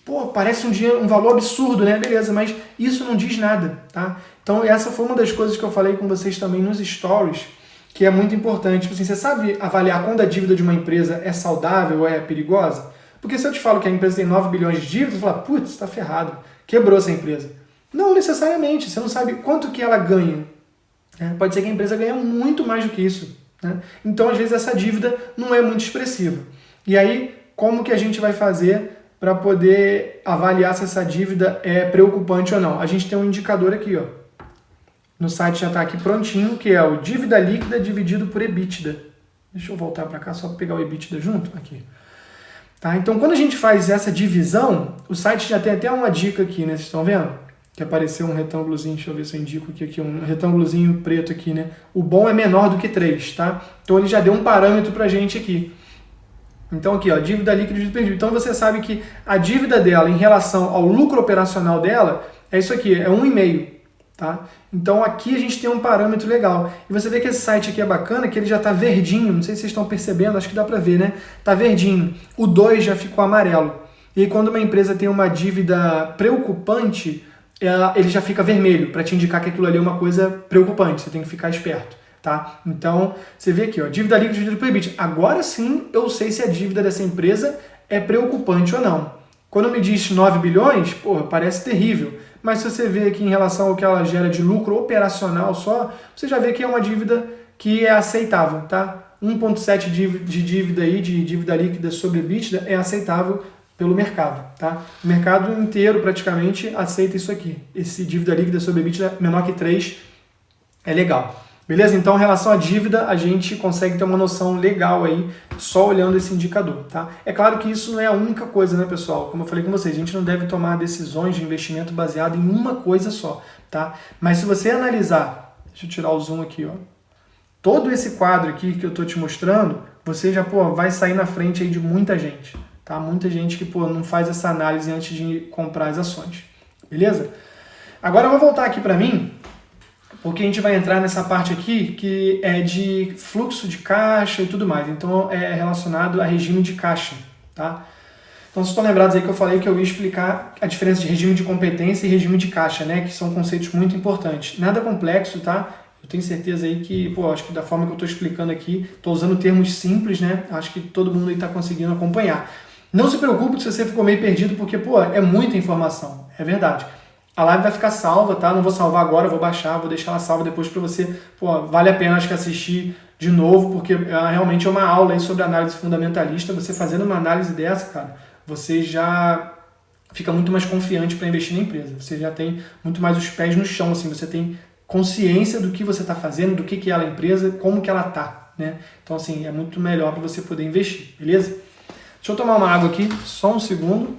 Pô, parece um valor absurdo, né? Beleza, mas isso não diz nada, tá? Então essa foi uma das coisas que eu falei com vocês também nos stories, que é muito importante. Tipo assim, você sabe avaliar quando a dívida de uma empresa é saudável ou é perigosa? Porque se eu te falo que a empresa tem 9 bilhões de dívidas, você fala, putz, tá ferrado, quebrou essa empresa. Não necessariamente, você não sabe quanto que ela ganha. Pode ser que a empresa ganhe muito mais do que isso, né? Então, às vezes, essa dívida não é muito expressiva. E aí, como que a gente vai fazer para poder avaliar se essa dívida é preocupante ou não? A gente tem um indicador aqui, ó. No site já está aqui prontinho, que é o dívida líquida dividido por EBITDA. Deixa eu voltar para cá só para pegar o EBITDA junto. Aqui. Tá? Então, quando a gente faz essa divisão, o site já tem até uma dica aqui, né? Vocês estão vendo? Que apareceu um retângulozinho, deixa eu ver se eu indico aqui, um retângulozinho preto aqui, né? O bom é menor do que 3, tá? Então, ele já deu um parâmetro para a gente aqui. Então, aqui, ó, dívida líquida dividido por EBITDA. Então, você sabe que a dívida dela em relação ao lucro operacional dela é isso aqui, é 1,5. Tá? Então aqui a gente tem um parâmetro legal. E você vê que esse site aqui é bacana, que ele já está verdinho, não sei se vocês estão percebendo, acho que dá para ver, né? Está verdinho. O 2 já ficou amarelo. E aí, quando uma empresa tem uma dívida preocupante, ele já fica vermelho, para te indicar que aquilo ali é uma coisa preocupante, você tem que ficar esperto. Tá? Então, você vê aqui, ó, dívida líquida dividida por EBITDA. Agora sim eu sei se a dívida dessa empresa é preocupante ou não. Quando me diz 9 bilhões, porra, parece terrível. Mas se você vê aqui em relação ao que ela gera de lucro operacional só, você já vê que é uma dívida que é aceitável, tá? 1,7 de dívida aí, de dívida líquida sobre EBITDA é aceitável pelo mercado, tá? O mercado inteiro praticamente aceita isso aqui. Esse dívida líquida sobre EBITDA menor que 3 é legal. Beleza? Então, em relação à dívida, a gente consegue ter uma noção legal aí só olhando esse indicador, tá? É claro que isso não é a única coisa, né, pessoal? Como eu falei com vocês, a gente não deve tomar decisões de investimento baseado em uma coisa só, tá? Mas se você analisar, deixa eu tirar o zoom aqui, ó. Todo esse quadro aqui que eu tô te mostrando, você já, pô, vai sair na frente aí de muita gente, tá? Muita gente que, pô, não faz essa análise antes de comprar as ações, beleza? Agora eu vou voltar aqui para mim porque a gente vai entrar nessa parte aqui que é de fluxo de caixa e tudo mais. Então é relacionado a regime de caixa, tá? Então, vocês estão lembrados aí que eu falei que eu ia explicar a diferença de regime de competência e regime de caixa, né? Que são conceitos muito importantes. Nada complexo, tá? Eu tenho certeza aí que, acho que da forma que eu estou explicando aqui, estou usando termos simples, né? Acho que todo mundo aí está conseguindo acompanhar. Não se preocupe se você ficou meio perdido, porque, é muita informação. É verdade. A live vai ficar salva, tá? Não vou salvar agora, vou baixar, vou deixar ela salva depois para você. Vale a pena, acho que assistir de novo, porque realmente é uma aula aí sobre análise fundamentalista. Você fazendo uma análise dessa, cara, você já fica muito mais confiante para investir na empresa. Você já tem muito mais os pés no chão, assim, você tem consciência do que você está fazendo, do que é a empresa, como que ela está, né? Então, assim, é muito melhor para você poder investir, beleza? Deixa eu tomar uma água aqui, só um segundo.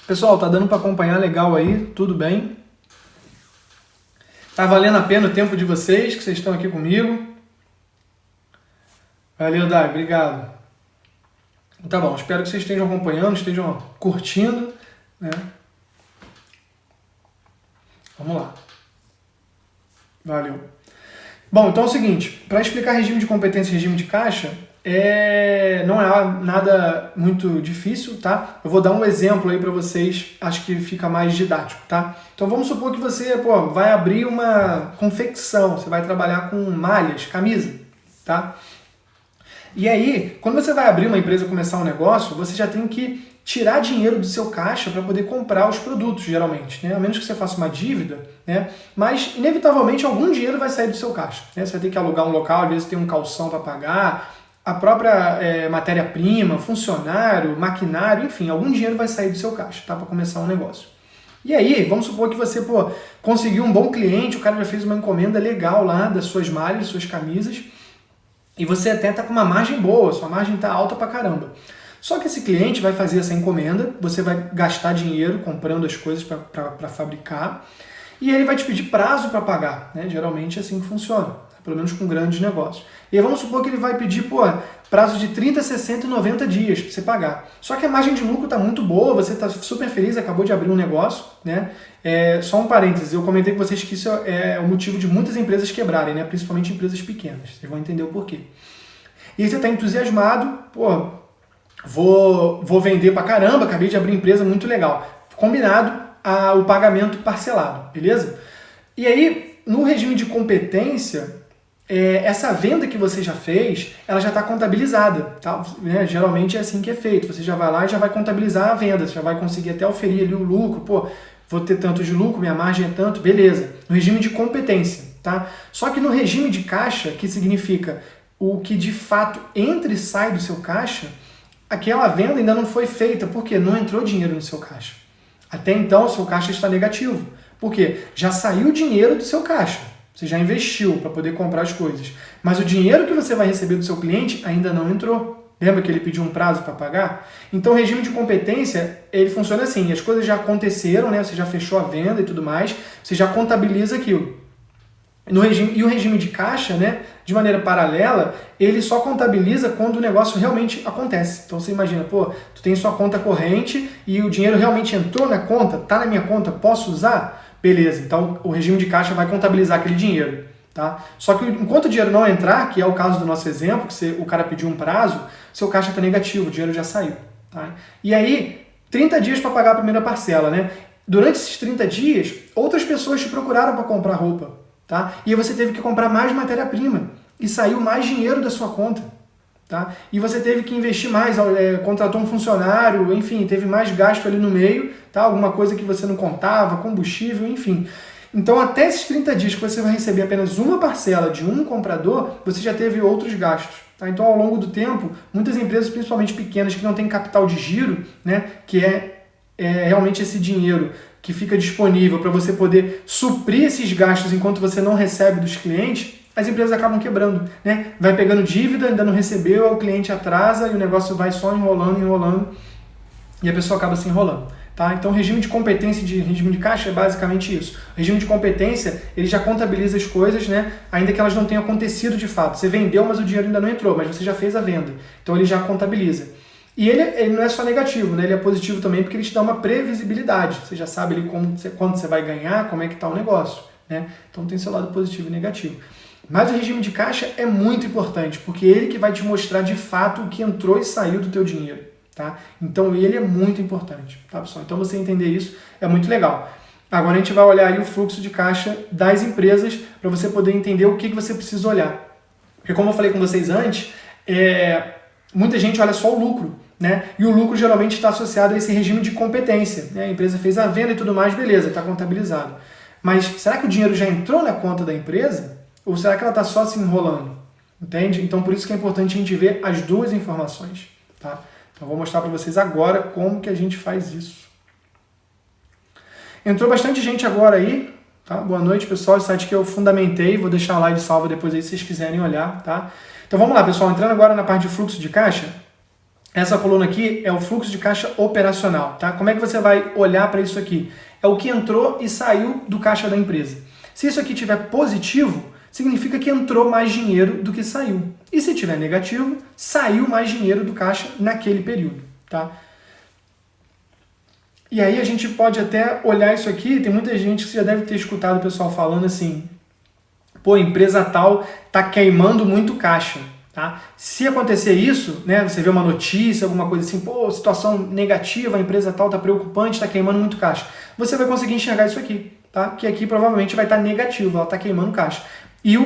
Pessoal, tá dando para acompanhar legal aí, tudo bem? Tá valendo a pena o tempo de vocês, que vocês estão aqui comigo. Valeu, Dai, obrigado. Tá bom, espero que vocês estejam acompanhando, estejam curtindo, né? Vamos lá. Valeu. Bom, então é o seguinte, para explicar regime de competência e regime de caixa, não é nada muito difícil, tá? Eu vou dar um exemplo aí para vocês, acho que fica mais didático, tá? Então vamos supor que você, vai abrir uma confecção, você vai trabalhar com malhas, camisa, tá? E aí, quando você vai abrir uma empresa, começar um negócio, você já tem que tirar dinheiro do seu caixa para poder comprar os produtos, geralmente, né? A menos que você faça uma dívida, né? Mas, inevitavelmente, algum dinheiro vai sair do seu caixa, né? Você vai ter que alugar um local, às vezes tem um calção para pagar, a própria matéria-prima, funcionário, maquinário, enfim, algum dinheiro vai sair do seu caixa, tá? Para começar um negócio. E aí, vamos supor que você, conseguiu um bom cliente, o cara já fez uma encomenda legal lá das suas malhas, das suas camisas, e você até está com uma margem boa, sua margem está alta pra caramba. Só que esse cliente vai fazer essa encomenda, você vai gastar dinheiro comprando as coisas para fabricar, e ele vai te pedir prazo para pagar, né? Geralmente é assim que funciona, pelo menos com grandes negócios. E aí vamos supor que ele vai pedir, prazo de 30, 60 e 90 dias para você pagar. Só que a margem de lucro está muito boa, você está super feliz, acabou de abrir um negócio, né? Só um parênteses, eu comentei com vocês que isso é o motivo de muitas empresas quebrarem, né? Principalmente empresas pequenas, vocês vão entender o porquê. E aí você está entusiasmado, vou vender pra caramba, acabei de abrir empresa, muito legal. Combinado o pagamento parcelado, beleza? E aí, no regime de competência, essa venda que você já fez, ela já está contabilizada, tá? Geralmente é assim que é feito, você já vai lá e já vai contabilizar a venda, você já vai conseguir até oferir ali o lucro, vou ter tanto de lucro, minha margem é tanto, beleza. No regime de competência, tá? Só que no regime de caixa, que significa o que de fato entra e sai do seu caixa, aquela venda ainda não foi feita, porque não entrou dinheiro no seu caixa. Até então, o seu caixa está negativo. Por quê? Já saiu dinheiro do seu caixa. Você já investiu para poder comprar as coisas. Mas o dinheiro que você vai receber do seu cliente ainda não entrou. Lembra que ele pediu um prazo para pagar? Então, o regime de competência, ele funciona assim. As coisas já aconteceram, né? Você já fechou a venda e tudo mais. Você já contabiliza aquilo. E o regime de caixa, né, de maneira paralela, ele só contabiliza quando o negócio realmente acontece. Então você imagina, tu tem sua conta corrente e o dinheiro realmente entrou na conta, tá na minha conta, posso usar? Beleza, então o regime de caixa vai contabilizar aquele dinheiro. Tá? Só que enquanto o dinheiro não entrar, que é o caso do nosso exemplo, que o cara pediu um prazo, seu caixa está negativo, o dinheiro já saiu. Tá? E aí, 30 dias para pagar a primeira parcela. Né? Durante esses 30 dias, outras pessoas te procuraram para comprar roupa. Tá? E aí você teve que comprar mais matéria-prima e saiu mais dinheiro da sua conta. Tá? E você teve que investir mais, contratou um funcionário, enfim, teve mais gasto ali no meio, tá? Alguma coisa que você não contava, combustível, enfim. Então, até esses 30 dias que você vai receber apenas uma parcela de um comprador, você já teve outros gastos. Tá? Então, ao longo do tempo, muitas empresas, principalmente pequenas, que não têm capital de giro, né, que é realmente esse dinheiro que fica disponível para você poder suprir esses gastos enquanto você não recebe dos clientes, as empresas acabam quebrando, né? Vai pegando dívida, ainda não recebeu, o cliente atrasa e o negócio vai só enrolando e a pessoa acaba se enrolando. Tá? Então, o regime de competência e regime de caixa é basicamente isso. O regime de competência, ele já contabiliza as coisas, né? Ainda que elas não tenham acontecido de fato. Você vendeu, mas o dinheiro ainda não entrou, mas você já fez a venda. Então, ele já contabiliza. E ele não é só negativo, né? Ele é positivo também porque ele te dá uma previsibilidade. Você já sabe ali quanto você vai ganhar, como é que está o negócio, né? Então tem seu lado positivo e negativo. Mas o regime de caixa é muito importante, porque é ele que vai te mostrar de fato o que entrou e saiu do teu dinheiro, tá? Então ele é muito importante, tá, pessoal? Então você entender isso é muito legal. Agora a gente vai olhar aí o fluxo de caixa das empresas para você poder entender o que você precisa olhar. Porque como eu falei com vocês antes, muita gente olha só o lucro, né? E o lucro geralmente está associado a esse regime de competência, né? A empresa fez a venda e tudo mais, beleza, está contabilizado. Mas será que o dinheiro já entrou na conta da empresa? Ou será que ela está só se enrolando? Entende? Então por isso que é importante a gente ver as duas informações, tá? Então eu vou mostrar para vocês agora como que a gente faz isso. Entrou bastante gente agora aí, tá? Boa noite, pessoal. Esse site que eu fundamentei, vou deixar a live salva depois aí se vocês quiserem olhar, tá? Então vamos lá, pessoal. Entrando agora na parte de fluxo de caixa, essa coluna aqui é o fluxo de caixa operacional, tá? Como é que você vai olhar para isso aqui? É o que entrou e saiu do caixa da empresa. Se isso aqui tiver positivo, significa que entrou mais dinheiro do que saiu. E se tiver negativo, saiu mais dinheiro do caixa naquele período, tá? E aí a gente pode até olhar isso aqui, tem muita gente que você já deve ter escutado o pessoal falando assim, pô, empresa tal tá queimando muito caixa, tá? Se acontecer isso, né, você vê uma notícia, alguma coisa assim, pô, situação negativa, a empresa tal tá preocupante, tá queimando muito caixa. Você vai conseguir enxergar isso aqui, tá? Que aqui provavelmente vai estar negativo, ela tá queimando caixa. E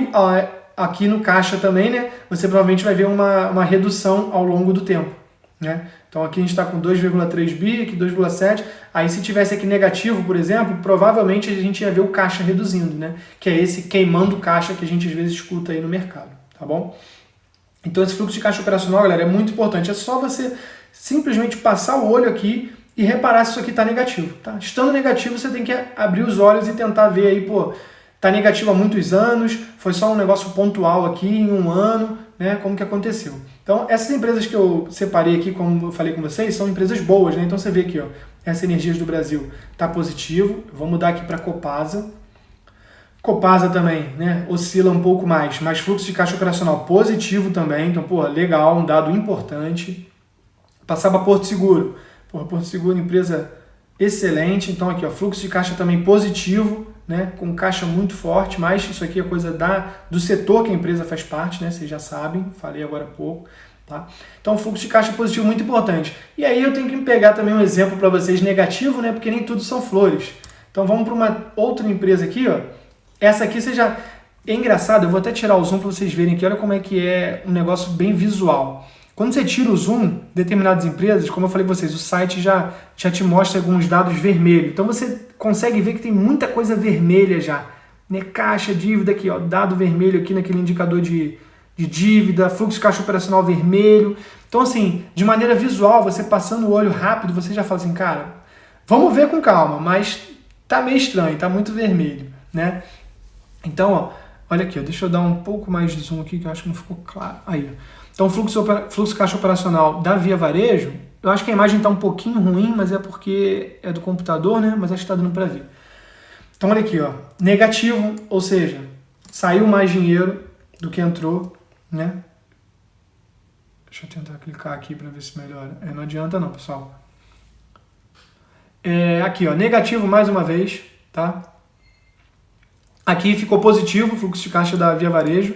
aqui no caixa também, né, você provavelmente vai ver uma redução ao longo do tempo, né? Então aqui a gente está com 2,3 bi, aqui 2,7. Aí se tivesse aqui negativo, por exemplo, provavelmente a gente ia ver o caixa reduzindo, né? Que é esse queimando caixa que a gente às vezes escuta aí no mercado, tá bom? Então esse fluxo de caixa operacional, galera, é muito importante. É só você simplesmente passar o olho aqui e reparar se isso aqui está negativo, tá? Estando negativo, você tem que abrir os olhos e tentar ver aí, pô, tá negativo há muitos anos, foi só um negócio pontual aqui em um ano, né? Como que aconteceu? Então, essas empresas que eu separei aqui, como eu falei com vocês, são empresas boas, né? Então você vê aqui, ó, essa Energias do Brasil tá positivo. Vou mudar aqui para Copasa. Copasa também, né? Oscila um pouco mais, mas fluxo de caixa operacional positivo também. Então, pô, legal, um dado importante. Passar para Porto Seguro. Pô, Porto Seguro, empresa excelente. Então aqui, ó, fluxo de caixa também positivo, né? Com caixa muito forte, mas isso aqui é coisa do setor que a empresa faz parte, né? Vocês já sabem, falei agora há pouco, tá? Então fluxo de caixa positivo muito importante. E aí eu tenho que pegar também um exemplo para vocês negativo, né? Porque nem tudo são flores. Então vamos para uma outra empresa aqui, ó. Essa aqui você já... É engraçado, eu vou até tirar o zoom para vocês verem aqui, olha como é que é um negócio bem visual. Quando você tira o zoom, determinadas empresas, como eu falei com vocês, o site já te mostra alguns dados vermelhos. Então você consegue ver que tem muita coisa vermelha já, né? Caixa, dívida aqui, ó, dado vermelho aqui naquele indicador de dívida, fluxo de caixa operacional vermelho. Então assim, de maneira visual, você passando o olho rápido, você já fala assim, cara, vamos ver com calma, mas tá meio estranho, tá muito vermelho, né? Então, ó, olha aqui, ó, deixa eu dar um pouco mais de zoom aqui que eu acho que não ficou claro. Aí, ó. Então, fluxo caixa operacional da Via Varejo, eu acho que a imagem está um pouquinho ruim, mas é porque é do computador, né? Mas acho que está dando para ver. Então, olha aqui, ó, negativo, ou seja, saiu mais dinheiro do que entrou, né? Deixa eu tentar clicar aqui para ver se melhora. Não adianta não, pessoal. Aqui, ó, negativo mais uma vez, tá? Aqui ficou positivo o fluxo de caixa da Via Varejo.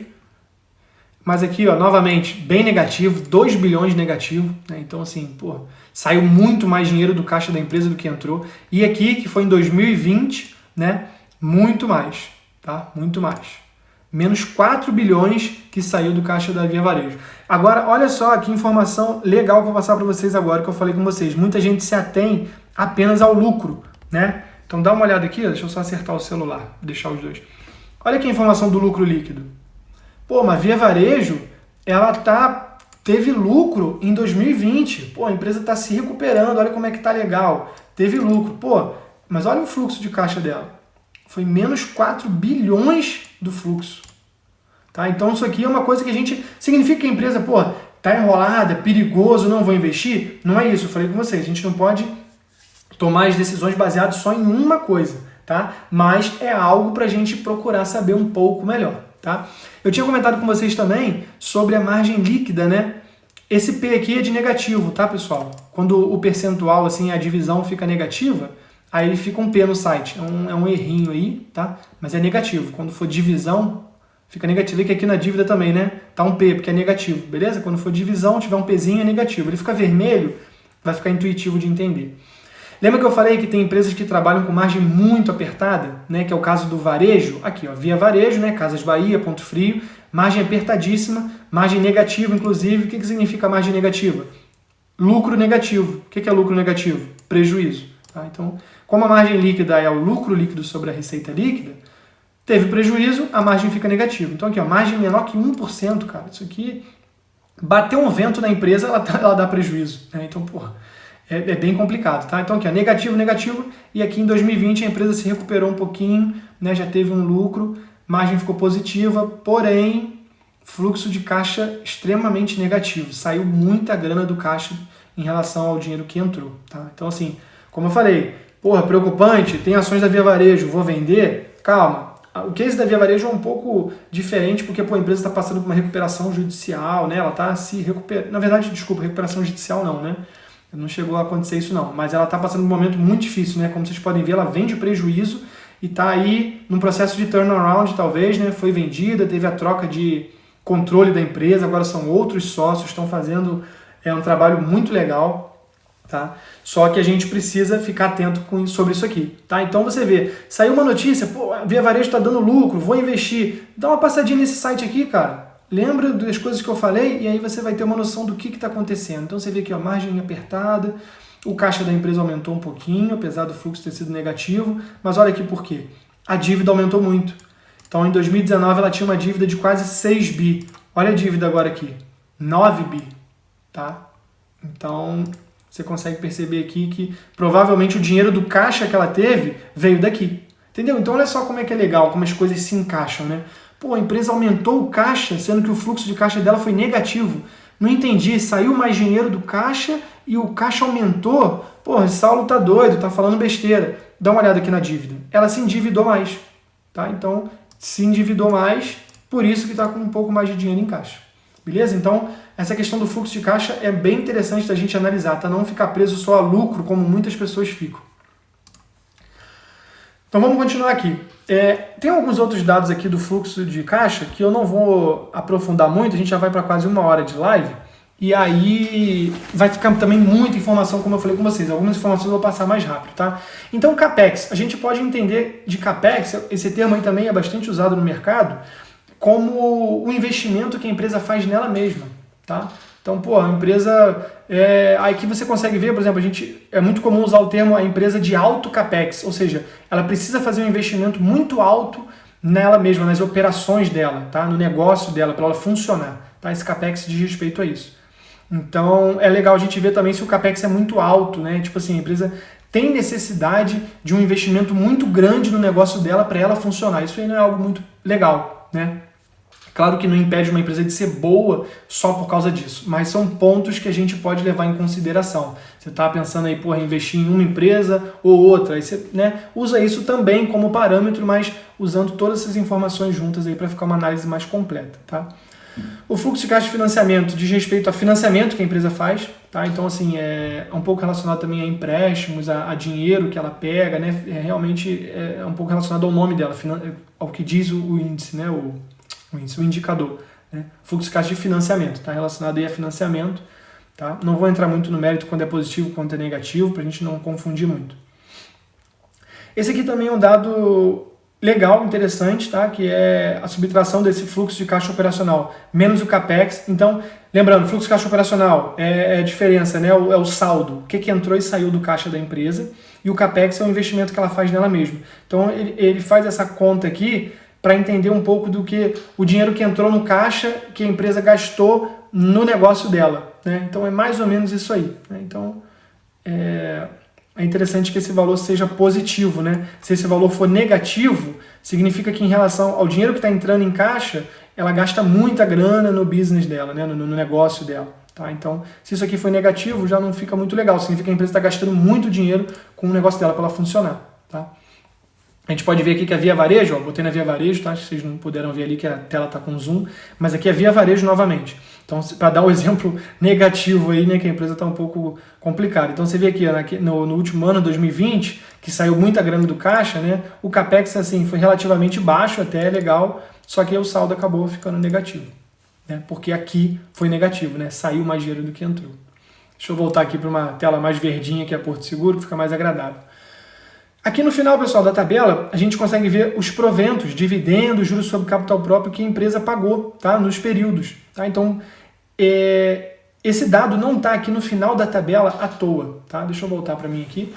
Mas aqui, ó, novamente, bem negativo, 2 bilhões negativo, né? Então, assim, pô, saiu muito mais dinheiro do caixa da empresa do que entrou. E aqui, que foi em 2020, né? Muito mais, tá? Muito mais. Menos 4 bilhões que saiu do caixa da Via Varejo. Agora, olha só que informação legal que eu vou passar para vocês agora, que eu falei com vocês. Muita gente se atém apenas ao lucro, né? Então, dá uma olhada aqui, ó, deixa eu só acertar o celular, deixar os dois. Olha aqui a informação do lucro líquido. Pô, mas Via Varejo, ela teve lucro em 2020. Pô, a empresa está se recuperando, olha como é que tá legal. Teve lucro. Pô, mas olha o fluxo de caixa dela. Foi menos 4 bilhões do fluxo. Tá? Então isso aqui é uma coisa que a gente... Significa que a empresa, pô, tá enrolada, perigoso, não vou investir? Não é isso, eu falei com vocês. A gente não pode tomar as decisões baseadas só em uma coisa, tá? Mas é algo para a gente procurar saber um pouco melhor. Tá? Eu tinha comentado com vocês também sobre a margem líquida, né? Esse P aqui é de negativo, tá, pessoal? Quando o percentual, assim, a divisão fica negativa, aí fica um P no site. É um errinho aí, tá? Mas é negativo. Quando for divisão, fica negativo. E que aqui na dívida também, né? Tá um P, porque é negativo, beleza? Quando for divisão, tiver um Pzinho, é negativo. Ele fica vermelho, vai ficar intuitivo de entender. Lembra que eu falei que tem empresas que trabalham com margem muito apertada, né? Que é o caso do varejo. Aqui, ó, Via Varejo, né? Casas Bahia, Ponto Frio. Margem apertadíssima, margem negativa, inclusive. O que significa margem negativa? Lucro negativo. O que é lucro negativo? Prejuízo. Tá? Então, como a margem líquida é o lucro líquido sobre a receita líquida, teve prejuízo, a margem fica negativa. Então aqui, ó, margem menor que 1%, cara. Isso aqui, bateu um vento na empresa, ela dá prejuízo. Né? Então, porra, é bem complicado. Tá? Então aqui, ó, negativo, negativo. E aqui em 2020 a empresa se recuperou um pouquinho, né? Já teve um lucro, margem ficou positiva, porém, fluxo de caixa extremamente negativo. Saiu muita grana do caixa em relação ao dinheiro que entrou. Tá? Então assim, como eu falei, porra, preocupante, tem ações da Via Varejo, vou vender? Calma. O case da Via Varejo é um pouco diferente, porque pô, a empresa está passando por uma recuperação judicial, né? Ela está se recuperando. Na verdade, desculpa, recuperação judicial não, né? Não chegou a acontecer isso não. Mas ela está passando por um momento muito difícil, né? Como vocês podem ver, ela vende prejuízo e está aí num processo de turnaround, talvez, né? Foi vendida, teve a troca de controle da empresa, agora são outros sócios, estão fazendo um trabalho muito legal. Tá? Só que a gente precisa ficar atento sobre isso aqui. Tá? Então você vê, saiu uma notícia, pô, a Via Varejo está dando lucro, vou investir. Dá uma passadinha nesse site aqui, cara. Lembra das coisas que eu falei? E aí você vai ter uma noção do que está acontecendo. Então você vê aqui, ó, margem apertada, o caixa da empresa aumentou um pouquinho, apesar do fluxo ter sido negativo. Mas olha aqui por quê. A dívida aumentou muito. Então em 2019 ela tinha uma dívida de quase 6 bi. Olha a dívida agora aqui, 9 bi. Tá? Então você consegue perceber aqui que provavelmente o dinheiro do caixa que ela teve veio daqui. Entendeu? Então olha só como é que é legal, como as coisas se encaixam, né? Pô, a empresa aumentou o caixa, sendo que o fluxo de caixa dela foi negativo. Não entendi, saiu mais dinheiro do caixa e o caixa aumentou. Pô, Saulo tá doido, tá falando besteira. Dá uma olhada aqui na dívida. Ela se endividou mais, tá? Então, se endividou mais, por isso que tá com um pouco mais de dinheiro em caixa. Beleza? Então, essa questão do fluxo de caixa é bem interessante da gente analisar, tá? Não ficar preso só a lucro, como muitas pessoas ficam. Então, vamos continuar aqui. Tem alguns outros dados aqui do fluxo de caixa que eu não vou aprofundar muito, a gente já vai para quase 1 hora de live, e aí vai ficar também muita informação, como eu falei com vocês. Algumas informações eu vou passar mais rápido, tá? Então, CAPEX. A gente pode entender de CAPEX, esse termo aí também é bastante usado no mercado, como o investimento que a empresa faz nela mesma, tá? Então, pô, a empresa... aqui você consegue ver, por exemplo, é muito comum usar o termo a empresa de alto CAPEX, ou seja, ela precisa fazer um investimento muito alto nela mesma, nas operações dela, tá? No negócio dela, para ela funcionar. Tá? Esse CAPEX diz respeito a isso. Então, é legal a gente ver também se o CAPEX é muito alto, né? Tipo assim, a empresa tem necessidade de um investimento muito grande no negócio dela para ela funcionar. Isso aí não é algo muito legal, né? Claro que não impede uma empresa de ser boa só por causa disso, mas são pontos que a gente pode levar em consideração. Você está pensando aí, porra, investir em uma empresa ou outra, aí você, né, usa isso também como parâmetro, mas usando todas essas informações juntas aí para ficar uma análise mais completa, tá? O fluxo de caixa de financiamento diz respeito a financiamento que a empresa faz, tá? Então, assim, é um pouco relacionado também a empréstimos, a dinheiro que ela pega, né? Realmente é um pouco relacionado ao nome dela, ao que diz o índice, né? O indicador, né? Fluxo de caixa de financiamento, está relacionado aí a financiamento, tá? Não vou entrar muito no mérito quando é positivo, quando é negativo, para a gente não confundir muito. Esse aqui também é um dado legal, interessante, tá? Que é a subtração desse fluxo de caixa operacional, menos o CAPEX. Então, lembrando, fluxo de caixa operacional é a diferença, né? É o saldo, o que entrou e saiu do caixa da empresa, e o CAPEX é o investimento que ela faz nela mesma. Então, ele faz essa conta aqui para entender um pouco do que o dinheiro que entrou no caixa, que a empresa gastou no negócio dela, né? Então é mais ou menos isso aí, né? Então é interessante que esse valor seja positivo, né? Se esse valor for negativo, significa que em relação ao dinheiro que está entrando em caixa, ela gasta muita grana no business dela, né? No negócio dela. Tá? Então, se isso aqui for negativo, já não fica muito legal. Significa que a empresa está gastando muito dinheiro com o negócio dela para ela funcionar. Tá? A gente pode ver aqui que a Via Varejo, ó, botei na Via Varejo, tá? Acho que vocês não puderam ver ali que a tela está com zoom, mas aqui é Via Varejo novamente. Então, para dar um exemplo negativo aí, né, que a empresa está um pouco complicada. Então, você vê aqui, no último ano, 2020, que saiu muita grana do caixa, né, o Capex assim, foi relativamente baixo, até legal, só que aí o saldo acabou ficando negativo, né, porque aqui foi negativo, né, saiu mais dinheiro do que entrou. Deixa eu voltar aqui para uma tela mais verdinha, que é a Porto Seguro, que fica mais agradável. Aqui no final, pessoal, da tabela, a gente consegue ver os proventos, dividendos, juros sobre capital próprio que a empresa pagou, tá? Nos períodos. Tá? Então, esse dado não está aqui no final da tabela à toa. Tá? Deixa eu voltar para mim aqui.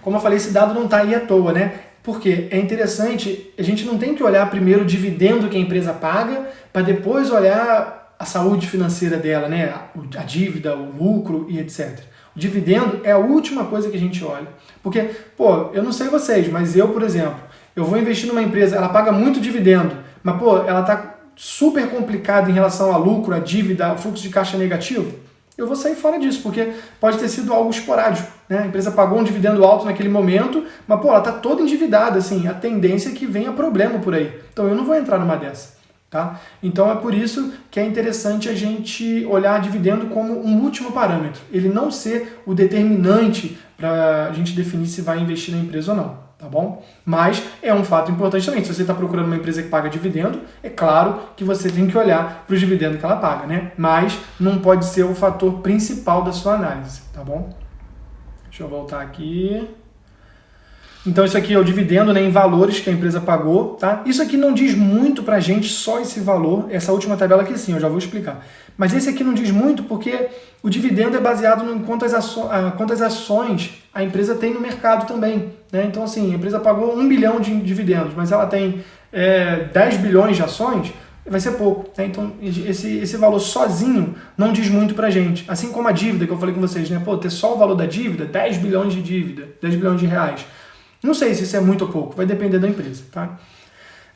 Como eu falei, esse dado não está aí à toa, né? Porque é interessante, a gente não tem que olhar primeiro o dividendo que a empresa paga, para depois olhar a saúde financeira dela, né? A dívida, o lucro e etc. O dividendo é a última coisa que a gente olha. Porque, pô, eu não sei vocês, mas eu, por exemplo, eu vou investir numa empresa, ela paga muito dividendo, mas, pô, ela está super complicada em relação a lucro, a dívida, a fluxo de caixa negativo, eu vou sair fora disso, porque pode ter sido algo esporádico, né? A empresa pagou um dividendo alto naquele momento, mas, pô, ela está toda endividada, assim, a tendência é que venha problema por aí. Então, eu não vou entrar numa dessa. Tá? Então é por isso que é interessante a gente olhar dividendo como um último parâmetro, ele não ser o determinante para a gente definir se vai investir na empresa ou não, tá bom? Mas é um fato importante também, se você está procurando uma empresa que paga dividendo, é claro que você tem que olhar para os dividendos que ela paga, né? Mas não pode ser o fator principal da sua análise, tá bom? Deixa eu voltar aqui. Então isso aqui é o dividendo, né, em valores que a empresa pagou, tá? Isso aqui não diz muito pra gente só esse valor, essa última tabela aqui sim, eu já vou explicar. Mas esse aqui não diz muito porque o dividendo é baseado em quantas ações a empresa tem no mercado também, né? Então assim, a empresa pagou 1 bilhão de dividendos, mas ela tem 10 bilhões de ações, vai ser pouco, né? Então esse valor sozinho não diz muito pra gente. Assim como a dívida que eu falei com vocês, né? Pô, ter só o valor da dívida, 10 bilhões de dívida, 10 bilhões de reais. Não sei se isso é muito ou pouco, vai depender da empresa, tá?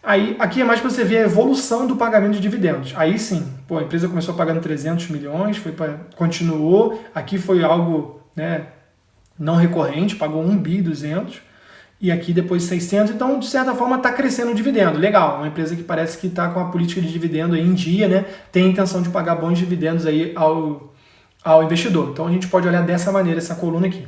Aí, aqui é mais para você ver a evolução do pagamento de dividendos. Aí sim, pô, a empresa começou pagando 300 milhões, continuou, aqui foi algo, né, não recorrente, pagou 1 bi 200 e aqui depois 600, então de certa forma está crescendo o dividendo, legal, uma empresa que parece que está com a política de dividendo aí em dia, né, tem a intenção de pagar bons dividendos aí ao investidor. Então a gente pode olhar dessa maneira essa coluna aqui.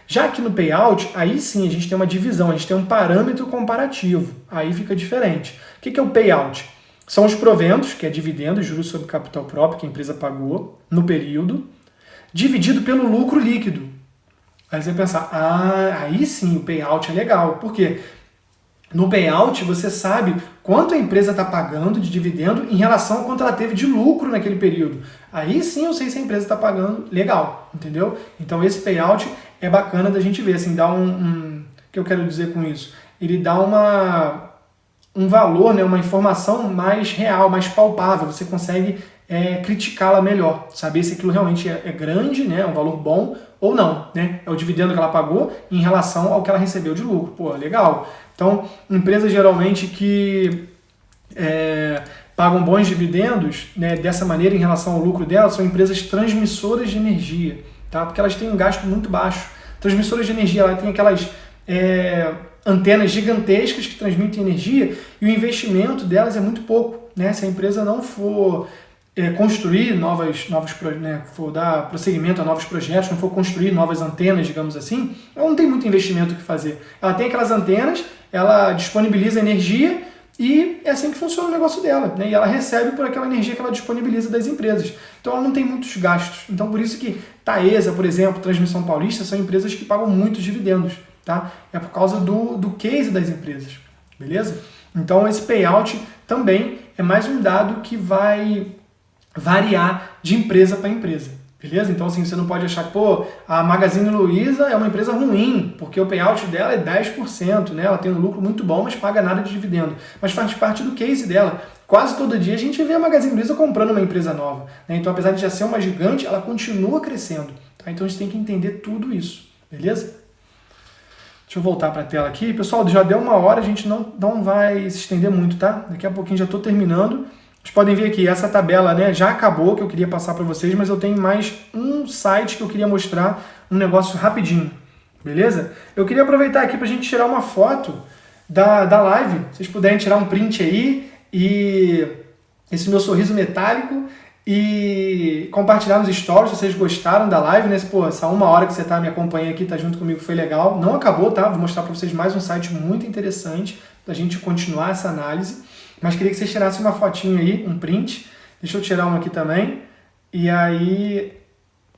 Já que no payout, aí sim a gente tem uma divisão, a gente tem um parâmetro comparativo, aí fica diferente. O que é o payout? São os proventos, que é dividendo, juros sobre capital próprio que a empresa pagou no período, dividido pelo lucro líquido. Aí você vai pensar, aí sim o payout é legal. Por quê? No payout você sabe quanto a empresa está pagando de dividendo em relação a quanto ela teve de lucro naquele período. Aí sim eu sei se a empresa está pagando legal, entendeu? Então esse payout é bacana da gente ver, assim, dá o que eu quero dizer com isso? Ele dá um valor, né, uma informação mais real, mais palpável, você consegue criticá-la melhor, saber se aquilo realmente é grande, né, é um valor bom ou não, né? É o dividendo que ela pagou em relação ao que ela recebeu de lucro. Pô, legal. Então, empresas geralmente que pagam bons dividendos, né, dessa maneira em relação ao lucro delas, são empresas transmissoras de energia, tá? Porque elas têm um gasto muito baixo. Transmissoras de energia, ela tem aquelas antenas gigantescas que transmitem energia e o investimento delas é muito pouco, né? Se a empresa não for construir for dar prosseguimento a novos projetos, não for construir novas antenas, digamos assim, ela não tem muito investimento que fazer. Ela tem aquelas antenas, ela disponibiliza energia e é assim que funciona o negócio dela, né? E ela recebe por aquela energia que ela disponibiliza das empresas. Então ela não tem muitos gastos. Então por isso que Taesa, por exemplo, Transmissão Paulista, são empresas que pagam muitos dividendos, tá? É por causa do case das empresas, beleza? Então esse payout também é mais um dado que vai variar de empresa para empresa, beleza? Então assim, você não pode achar que, pô, a Magazine Luiza é uma empresa ruim, porque o payout dela é 10%, né? Ela tem um lucro muito bom, mas paga nada de dividendo. Mas faz parte do case dela. Quase todo dia a gente vê a Magazine Luiza comprando uma empresa nova, né? Então apesar de já ser uma gigante, ela continua crescendo, tá? Então a gente tem que entender tudo isso, beleza? Deixa eu voltar para a tela aqui. Pessoal, já deu 1 hora, a gente não vai se estender muito, tá? Daqui a pouquinho já estou terminando. Vocês podem ver aqui, essa tabela, né, já acabou, que eu queria passar para vocês, mas eu tenho mais um site que eu queria mostrar um negócio rapidinho, beleza? Eu queria aproveitar aqui para a gente tirar uma foto da live, se vocês puderem tirar um print aí e esse meu sorriso metálico e compartilhar nos stories se vocês gostaram da live, né? Pô, essa 1 hora que você tá me acompanhando aqui, tá junto comigo, foi legal. Não acabou, tá? Vou mostrar para vocês mais um site muito interessante pra gente continuar essa análise. Mas queria que vocês tirassem uma fotinho aí, um print. Deixa eu tirar um aqui também. E aí...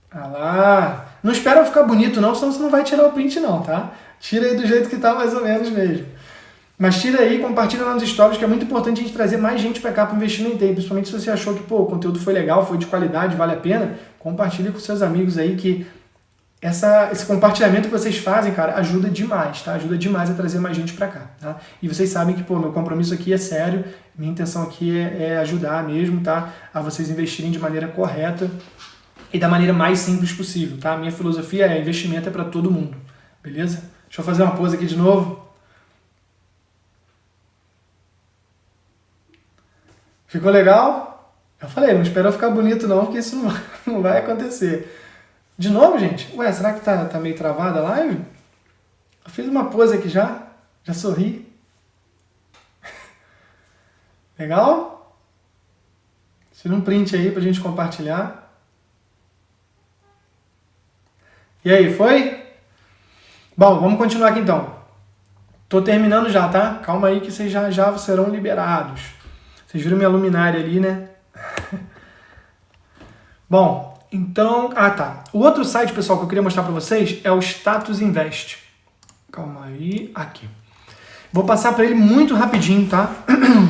Ah lá! Não espera ficar bonito não, senão você não vai tirar o print não, tá? Tira aí do jeito que tá mais ou menos mesmo. Mas tira aí, compartilha lá nos stories, que é muito importante a gente trazer mais gente para cá para investir no Intei. Principalmente se você achou que pô, o conteúdo foi legal, foi de qualidade, vale a pena. Compartilha com seus amigos aí que esse compartilhamento que vocês fazem, cara, ajuda demais, tá? Ajuda demais a trazer mais gente para cá, tá? E vocês sabem que, pô, meu compromisso aqui é sério, minha intenção aqui é ajudar mesmo, tá? A vocês investirem de maneira correta e da maneira mais simples possível, tá? Minha filosofia é investimento é para todo mundo, beleza? Deixa eu fazer uma pose aqui de novo. Ficou legal? Eu falei, não espera ficar bonito não, porque isso não vai acontecer. De novo, gente? Ué, será que tá meio travada a live? Eu fiz uma pose aqui já sorri. Legal? Tira um print aí pra gente compartilhar. E aí, foi? Bom, vamos continuar aqui então. Tô terminando já, tá? Calma aí que vocês já serão liberados. Vocês viram minha luminária ali, né? Bom, então... Ah, tá. O outro site, pessoal, que eu queria mostrar para vocês é o Status Invest. Calma aí. Aqui. Vou passar para ele muito rapidinho, tá?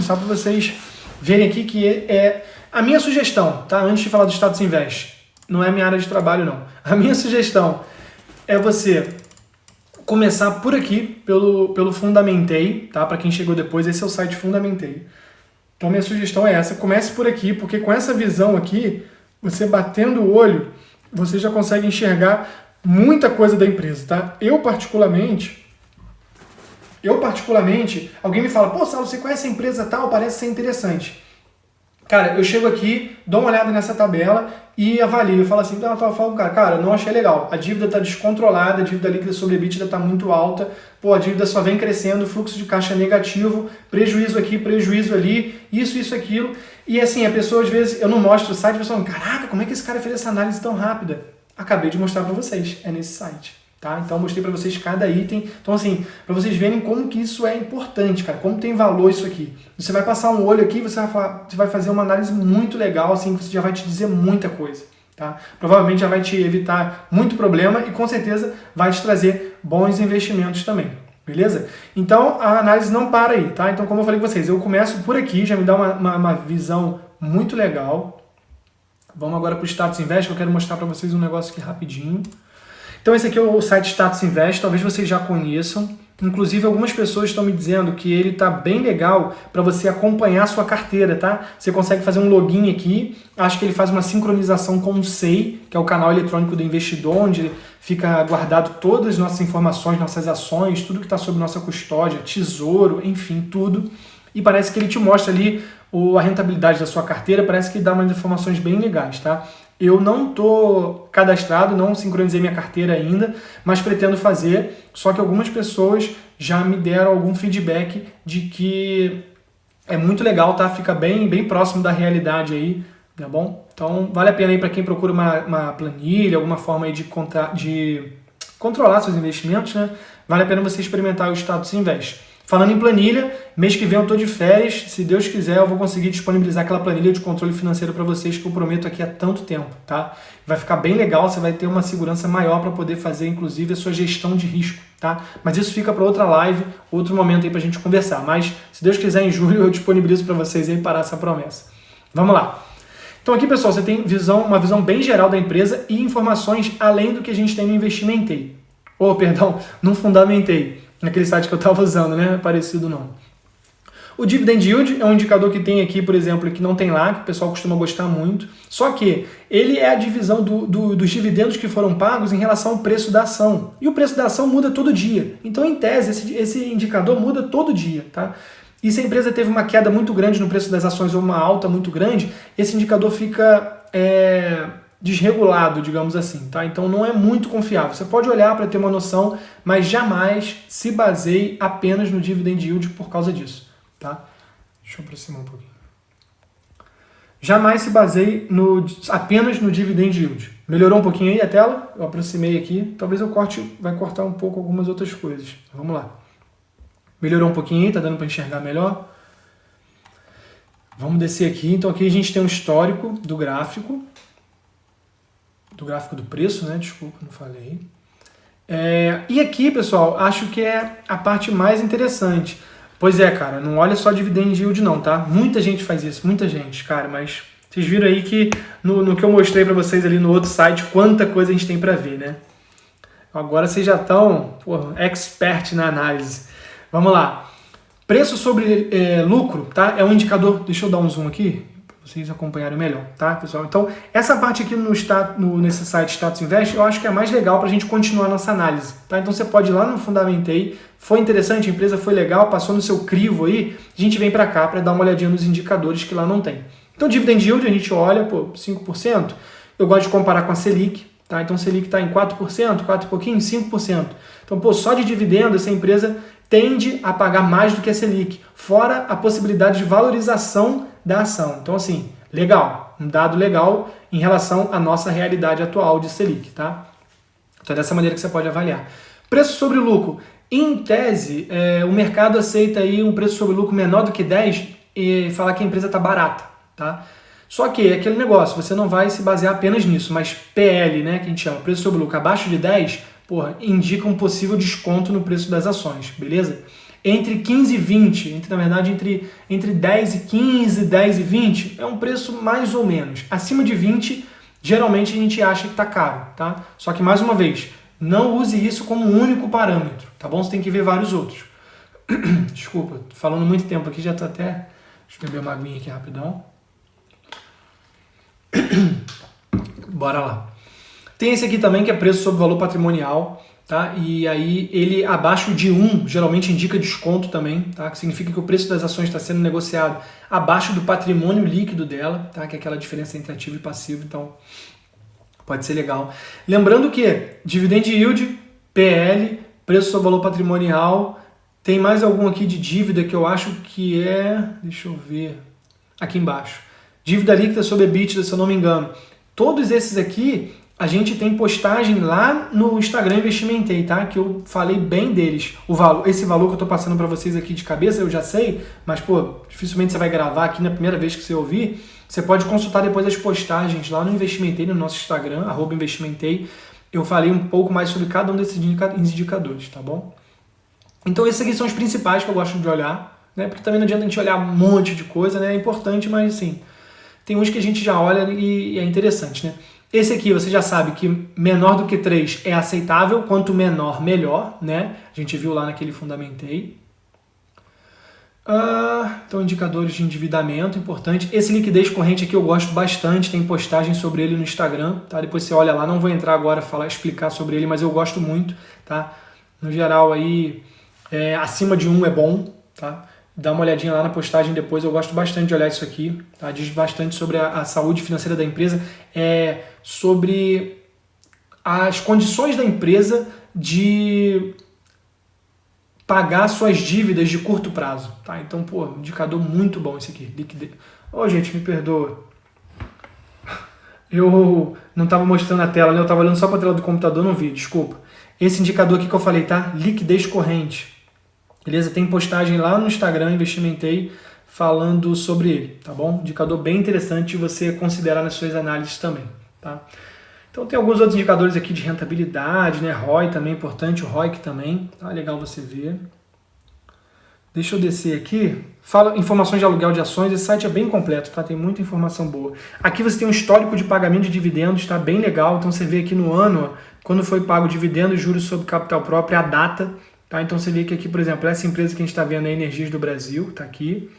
Só para vocês verem aqui que é a minha sugestão, tá? Antes de falar do Status Invest. Não é minha área de trabalho, não. A minha sugestão é você começar por aqui, pelo Fundamentei, tá? Para quem chegou depois, esse é o site Fundamentei. Então, minha sugestão é essa. Comece por aqui, porque com essa visão aqui, você batendo o olho, você já consegue enxergar muita coisa da empresa, tá? Eu particularmente, alguém me fala, pô, Saulo, você conhece a empresa tal? Parece ser interessante. Cara, eu chego aqui, dou uma olhada nessa tabela e avalio. Eu falo assim, eu falo, cara, não achei legal. A dívida está descontrolada, a dívida líquida sobre EBITDA está muito alta. Pô, a dívida só vem crescendo, fluxo de caixa negativo, prejuízo aqui, prejuízo ali, isso, aquilo. E assim, a pessoa às vezes, eu não mostro o site, a pessoa fala, caraca, como é que esse cara fez essa análise tão rápida? Acabei de mostrar para vocês, é nesse site. Tá? Então, eu mostrei para vocês cada item. Então, assim, para vocês verem como que isso é importante, cara, como tem valor isso aqui. Você vai passar um olho aqui, você vai fazer uma análise muito legal, assim, que você já vai te dizer muita coisa. Tá? Provavelmente já vai te evitar muito problema e, com certeza, vai te trazer bons investimentos também. Beleza? Então, a análise não para aí, tá? Então, como eu falei com vocês, eu começo por aqui, já me dá uma visão muito legal. Vamos agora para o Status Invest, que eu quero mostrar para vocês um negócio aqui rapidinho. Então esse aqui é o site Status Invest, talvez vocês já conheçam. Inclusive algumas pessoas estão me dizendo que ele está bem legal para você acompanhar a sua carteira, tá? Você consegue fazer um login aqui, acho que ele faz uma sincronização com o SEI, que é o canal eletrônico do investidor, onde fica guardado todas as nossas informações, nossas ações, tudo que está sob nossa custódia, tesouro, enfim, tudo. E parece que ele te mostra ali a rentabilidade da sua carteira, parece que dá umas informações bem legais, tá? Eu não estou cadastrado, não sincronizei minha carteira ainda, mas pretendo fazer, só que algumas pessoas já me deram algum feedback de que é muito legal, tá? Fica bem próximo da realidade aí, tá bom? Então vale a pena aí para quem procura uma planilha, alguma forma aí de controlar seus investimentos, né? Vale a pena você experimentar o Status Invest. Falando em planilha, mês que vem eu estou de férias, se Deus quiser eu vou conseguir disponibilizar aquela planilha de controle financeiro para vocês que eu prometo aqui há tanto tempo, tá? Vai ficar bem legal, você vai ter uma segurança maior para poder fazer, inclusive, a sua gestão de risco, tá? Mas isso fica para outra live, outro momento aí para a gente conversar. Mas, se Deus quiser, em julho eu disponibilizo para vocês aí parar essa promessa. Vamos lá. Então aqui, pessoal, você tem uma visão bem geral da empresa e informações além do que a gente tem no Investimentei. No Fundamentei. Naquele site que eu estava usando, né? Parecido não. O Dividend Yield é um indicador que tem aqui, por exemplo, que não tem lá, que o pessoal costuma gostar muito. Só que ele é a divisão dos dividendos que foram pagos em relação ao preço da ação. E o preço da ação muda todo dia. Então, em tese, esse indicador muda todo dia, tá? E se a empresa teve uma queda muito grande no preço das ações ou uma alta muito grande, esse indicador fica desregulado, digamos assim, tá? Então não é muito confiável. Você pode olhar para ter uma noção, mas jamais se baseie apenas no dividend yield por causa disso, tá? Deixa eu aproximar um pouquinho. Jamais se baseie apenas no dividend yield. Melhorou um pouquinho aí a tela? Eu aproximei aqui. Talvez eu vai cortar um pouco algumas outras coisas. Vamos lá. Melhorou um pouquinho aí? Tá dando para enxergar melhor? Vamos descer aqui. Então aqui a gente tem um histórico do gráfico do preço, né? Desculpa, não falei. E aqui, pessoal, acho que é a parte mais interessante. Pois é, cara, não olha só dividend yield não, tá? Muita gente faz isso, muita gente, cara, mas vocês viram aí que no que eu mostrei para vocês ali no outro site, quanta coisa a gente tem para ver, né? Agora vocês já estão, expert na análise. Vamos lá. Preço sobre lucro, tá? É um indicador, deixa eu dar um zoom aqui, para vocês acompanharem melhor, tá, pessoal? Então, essa parte aqui nesse site Status Invest, eu acho que é mais legal para a gente continuar a nossa análise, tá? Então, você pode ir lá no Fundamentei, foi interessante, a empresa foi legal, passou no seu crivo aí, a gente vem para cá para dar uma olhadinha nos indicadores que lá não tem. Então, dividend yield, a gente olha, 5%, eu gosto de comparar com a Selic, tá? Então, a Selic está em 4%, 4 e pouquinho, 5%. Então, só de dividendo, essa empresa tende a pagar mais do que a Selic, fora a possibilidade de valorização da ação. Então, assim, legal, um dado legal em relação à nossa realidade atual de Selic, tá? Então, é dessa maneira que você pode avaliar. Preço sobre lucro. Em tese, o mercado aceita aí um preço sobre lucro menor do que 10 e falar que a empresa está barata, tá? Só que é aquele negócio, você não vai se basear apenas nisso, mas PL, né, que a gente chama, preço sobre lucro abaixo de 10, indica um possível desconto no preço das ações, beleza? Entre 15 e 20, na verdade entre 10 e 15, 10 e 20, é um preço mais ou menos. Acima de 20, geralmente a gente acha que está caro, tá? Só que, mais uma vez, não use isso como um único parâmetro, tá bom? Você tem que ver vários outros. Desculpa, tô falando muito tempo aqui, já tá até... Deixa eu beber uma aguinha aqui rapidão. Bora lá. Tem esse aqui também que é preço sobre valor patrimonial, tá? E aí ele abaixo de 1 geralmente indica desconto também, tá? Que significa que o preço das ações está sendo negociado abaixo do patrimônio líquido dela, tá? Que é aquela diferença entre ativo e passivo, então pode ser legal. Lembrando que dividend yield, PL, preço sobre valor patrimonial, tem mais algum aqui de dívida que eu acho que deixa eu ver, aqui embaixo. Dívida líquida sobre EBITDA, se eu não me engano. Todos esses aqui, a gente tem postagem lá no Instagram Investimentei, tá? Que eu falei bem deles. Esse valor que eu tô passando para vocês aqui de cabeça, eu já sei, mas, dificilmente você vai gravar aqui na primeira vez que você ouvir. Você pode consultar depois as postagens lá no Investimentei, no nosso Instagram, @Investimentei. Eu falei um pouco mais sobre cada um desses indicadores, tá bom? Então esses aqui são os principais que eu gosto de olhar, né? Porque também não adianta a gente olhar um monte de coisa, né? É importante, mas assim, tem uns que a gente já olha e é interessante, né? Esse aqui você já sabe que menor do que 3 é aceitável, quanto menor, melhor, né? A gente viu lá naquele Fundamentei. Então, indicadores de endividamento, importante. Esse liquidez corrente aqui eu gosto bastante, tem postagem sobre ele no Instagram, tá? Depois você olha lá, não vou entrar agora explicar sobre ele, mas eu gosto muito, tá? No geral aí, acima de 1 é bom, tá? Dá uma olhadinha lá na postagem depois, eu gosto bastante de olhar isso aqui, tá? Diz bastante sobre a saúde financeira da empresa, sobre as condições da empresa de pagar suas dívidas de curto prazo, tá? Então, indicador muito bom esse aqui, liquidez. Gente, me perdoa. Eu não estava mostrando a tela, né? Eu estava olhando só para a tela do computador, não vi, desculpa. Esse indicador aqui que eu falei, tá? Liquidez corrente. Beleza? Tem postagem lá no Instagram, Investimentei, falando sobre ele, tá bom? Indicador bem interessante de você considerar nas suas análises também, tá? Então tem alguns outros indicadores aqui de rentabilidade, né? ROI também é importante, o ROIC também, tá legal você ver. Deixa eu descer aqui. Fala informações de aluguel de ações, esse site é bem completo, tá? Tem muita informação boa. Aqui você tem um histórico de pagamento de dividendos, tá? Bem legal, então você vê aqui no ano, quando foi pago dividendo e juros sobre capital próprio, a data, tá? Então você vê que aqui, por exemplo, essa empresa que a gente está vendo é a Energias do Brasil, tá aqui.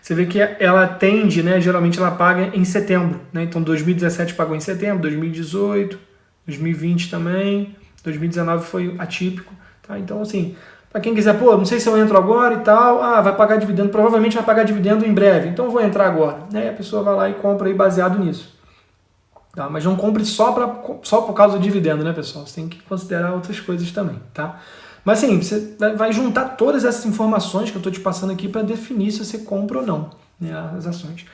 Você vê que ela tende, né? Geralmente ela paga em setembro, né? Então 2017 pagou em setembro, 2018, 2020 também, 2019 foi atípico, tá? Então assim, para quem quiser, não sei se eu entro agora e tal, vai pagar dividendo, provavelmente vai pagar dividendo em breve, então eu vou entrar agora, né? A pessoa vai lá e compra aí baseado nisso. tá? Mas não compre só por causa do dividendo, né, pessoal? Você tem que considerar outras coisas também, tá? Mas assim, você vai juntar todas essas informações que eu estou te passando aqui para definir se você compra ou não, né, as ações.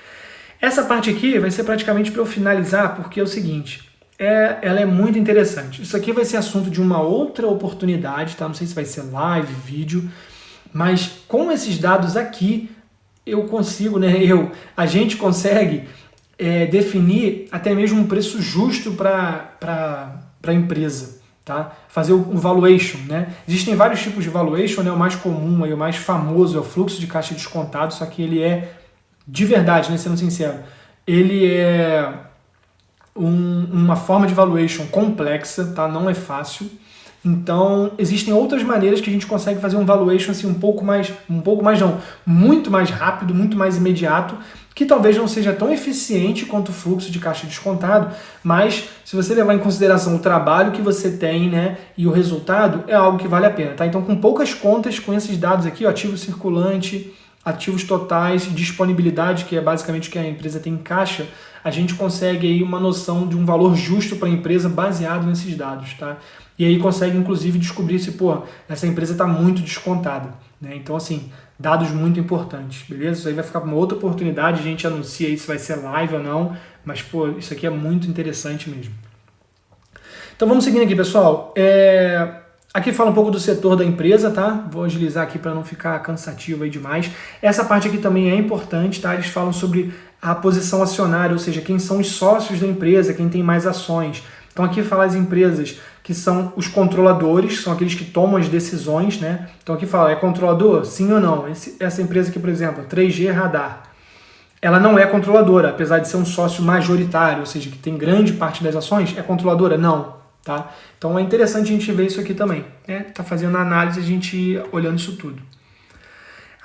Essa parte aqui vai ser praticamente para eu finalizar, porque é o seguinte, ela é muito interessante. Isso aqui vai ser assunto de uma outra oportunidade, tá? Não sei se vai ser live, vídeo, mas com esses dados aqui, eu consigo, né? A gente consegue definir até mesmo um preço justo para a empresa, tá? Fazer o valuation, né? Existem vários tipos de valuation, né? O mais comum, o mais famoso é o fluxo de caixa descontado, só que ele é de verdade, né? Sendo sincero, ele é uma forma de valuation complexa, tá? Não é fácil. Então, existem outras maneiras que a gente consegue fazer um valuation assim, muito mais rápido, muito mais imediato, que talvez não seja tão eficiente quanto o fluxo de caixa descontado, mas se você levar em consideração o trabalho que você tem, né, e o resultado, é algo que vale a pena, tá? Então, com poucas contas, com esses dados aqui, ó, ativo circulante, ativos totais, disponibilidade, que é basicamente o que a empresa tem em caixa, a gente consegue aí uma noção de um valor justo para a empresa baseado nesses dados, tá? E aí consegue, inclusive, descobrir se, essa empresa está muito descontada, né? Então, assim, dados muito importantes, beleza? Isso aí vai ficar para uma outra oportunidade, a gente anuncia aí se vai ser live ou não, mas, isso aqui é muito interessante mesmo. Então, vamos seguindo aqui, pessoal. Aqui fala um pouco do setor da empresa, tá? Vou agilizar aqui para não ficar cansativo aí demais. Essa parte aqui também é importante, tá? Eles falam sobre a posição acionária, ou seja, quem são os sócios da empresa, quem tem mais ações. Então aqui fala as empresas que são os controladores, são aqueles que tomam as decisões, né? Então aqui fala, é controlador? Sim ou não? Essa empresa aqui, por exemplo, 3G Radar, ela não é controladora, apesar de ser um sócio majoritário, ou seja, que tem grande parte das ações, é controladora? Não, tá? Então é interessante a gente ver isso aqui também, né? Tá fazendo a análise, a gente ir olhando isso tudo.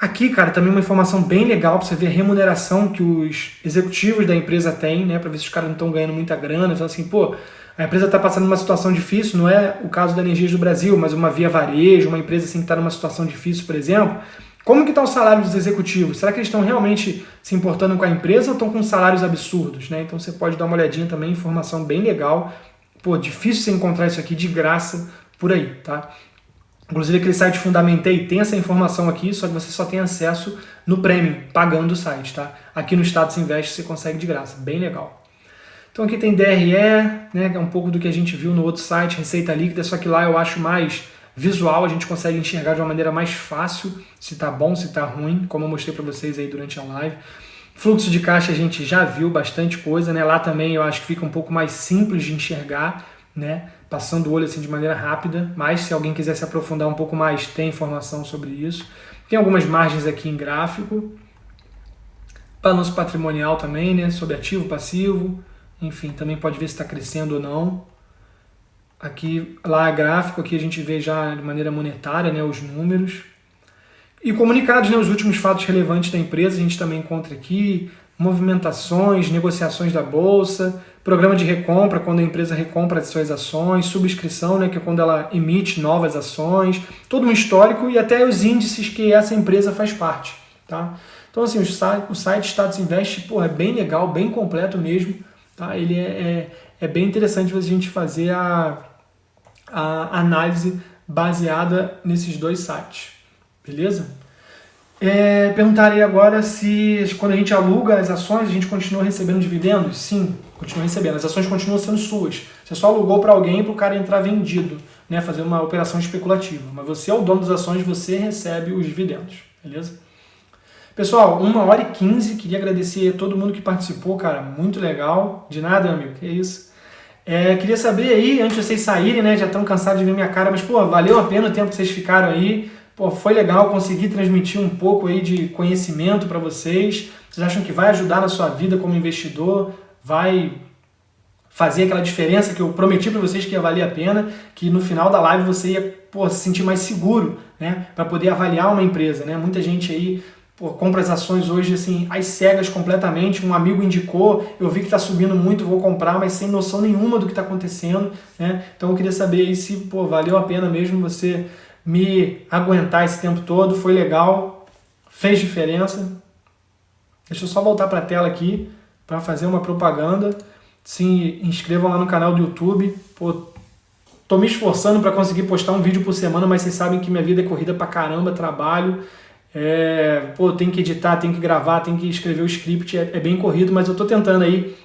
Aqui, cara, também uma informação bem legal para você ver a remuneração que os executivos da empresa têm, né? Para ver se os caras não estão ganhando muita grana. Então, assim, a empresa está passando uma situação difícil, não é o caso da Energias do Brasil, mas uma Via Varejo, uma empresa assim que está numa situação difícil, por exemplo. Como que está o salário dos executivos? Será que eles estão realmente se importando com a empresa ou estão com salários absurdos, né? Então você pode dar uma olhadinha também, informação bem legal. Difícil você encontrar isso aqui de graça por aí, tá? Inclusive aquele site Fundamentei tem essa informação aqui, só que você só tem acesso no Premium, pagando o site, tá? Aqui no Status Invest você consegue de graça, bem legal. Então aqui tem DRE, né, que é um pouco do que a gente viu no outro site, Receita Líquida, só que lá eu acho mais visual, a gente consegue enxergar de uma maneira mais fácil se tá bom, se tá ruim, como eu mostrei para vocês aí durante a live. Fluxo de caixa a gente já viu bastante coisa, né? Lá também eu acho que fica um pouco mais simples de enxergar, né? Passando o olho assim de maneira rápida, mas se alguém quiser se aprofundar um pouco mais, tem informação sobre isso. Tem algumas margens aqui em gráfico. Balanço patrimonial também, né? Sobre ativo, passivo. Enfim, também pode ver se está crescendo ou não. Aqui, lá é gráfico, aqui a gente vê já de maneira monetária, né? Os números. E comunicados, né? Os últimos fatos relevantes da empresa, a gente também encontra aqui. Movimentações, negociações da bolsa, programa de recompra, quando a empresa recompra as suas ações, subscrição, né, que é quando ela emite novas ações, todo um histórico e até os índices que essa empresa faz parte, tá? Então, assim, o site Status Invest, é bem legal, bem completo mesmo, tá? Ele é bem interessante a gente fazer a análise baseada nesses dois sites, beleza? Perguntarei agora se quando a gente aluga as ações, a gente continua recebendo dividendos? Sim, continua recebendo. As ações continuam sendo suas. Você só alugou para alguém para o cara entrar vendido, né, fazer uma operação especulativa. Mas você é o dono das ações, você recebe os dividendos, beleza? Pessoal, 1h15, queria agradecer a todo mundo que participou, cara, muito legal. De nada, meu amigo, que é isso. Queria saber aí, antes de vocês saírem, né, já estão cansados de ver minha cara, mas, valeu a pena o tempo que vocês ficaram aí. Foi legal, consegui transmitir um pouco aí de conhecimento para vocês. Vocês acham que vai ajudar na sua vida como investidor? Vai fazer aquela diferença que eu prometi para vocês que ia valer a pena, que no final da live você ia se sentir mais seguro, né, para poder avaliar uma empresa, né? Muita gente aí compra as ações hoje assim, às cegas completamente. Um amigo indicou, eu vi que está subindo muito, vou comprar, mas sem noção nenhuma do que está acontecendo, né? Então eu queria saber aí se valeu a pena mesmo você me aguentar esse tempo todo. Foi legal, fez diferença. Deixa eu só voltar para a tela aqui para fazer uma propaganda. se inscrevam lá no canal do YouTube. Pô, tô me esforçando para conseguir postar um vídeo por semana, mas vocês sabem que minha vida é corrida pra caramba, trabalho. Pô, tem que editar, tem que gravar, tem que escrever o script, é bem corrido, mas eu tô tentando aí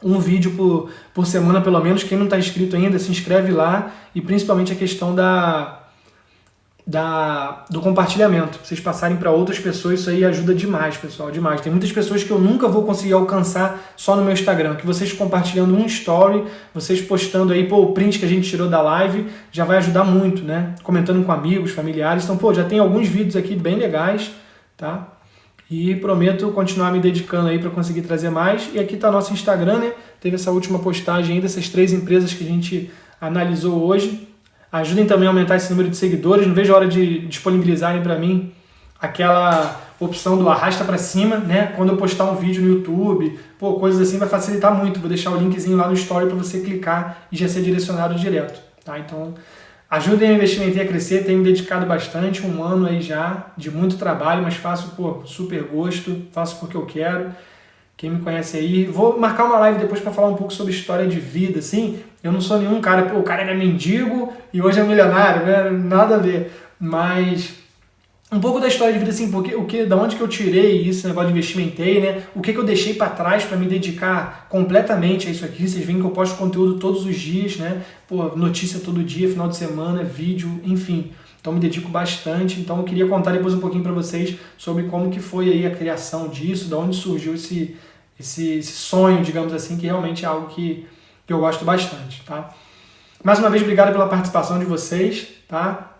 um vídeo por semana pelo menos. Quem não está inscrito ainda, se inscreve lá, e principalmente a questão do compartilhamento. Vocês passarem para outras pessoas, isso aí ajuda demais, pessoal, demais. Tem muitas pessoas que eu nunca vou conseguir alcançar só no meu Instagram, que vocês compartilhando um story, vocês postando aí, pô, o print que a gente tirou da live, já vai ajudar muito, né? Comentando com amigos, familiares. Então, pô, já tem alguns vídeos aqui bem legais, tá? E prometo continuar me dedicando aí para conseguir trazer mais. E aqui está nosso Instagram, né? Teve essa última postagem aí dessas 3 empresas que a gente analisou hoje. Ajudem também a aumentar esse número de seguidores. Não vejo a hora de disponibilizarem para mim aquela opção do arrasta para cima, né? Quando eu postar um vídeo no YouTube, pô, coisas assim vai facilitar muito. Vou deixar o linkzinho lá no story para você clicar e já ser direcionado direto, tá? Então, ajudem o Investimento a crescer. Tenho me dedicado bastante, 1 ano aí já, de muito trabalho, mas faço por super gosto, faço porque eu quero. Quem me conhece aí, vou marcar uma live depois para falar um pouco sobre história de vida, assim. Eu não sou nenhum cara, pô, o cara era mendigo e hoje é milionário, né? Nada a ver. Mas um pouco da história de vida, assim, porque da onde que eu tirei esse negócio de investimentei, né? O que eu deixei para trás para me dedicar completamente a isso aqui. Vocês veem que eu posto conteúdo todos os dias, né? Pô, notícia todo dia, final de semana, vídeo, enfim. Então me dedico bastante. Então eu queria contar depois um pouquinho para vocês sobre como que foi aí a criação disso, da onde surgiu esse sonho, digamos assim, que realmente é algo que eu gosto bastante, tá? Mais uma vez, obrigado pela participação de vocês, tá?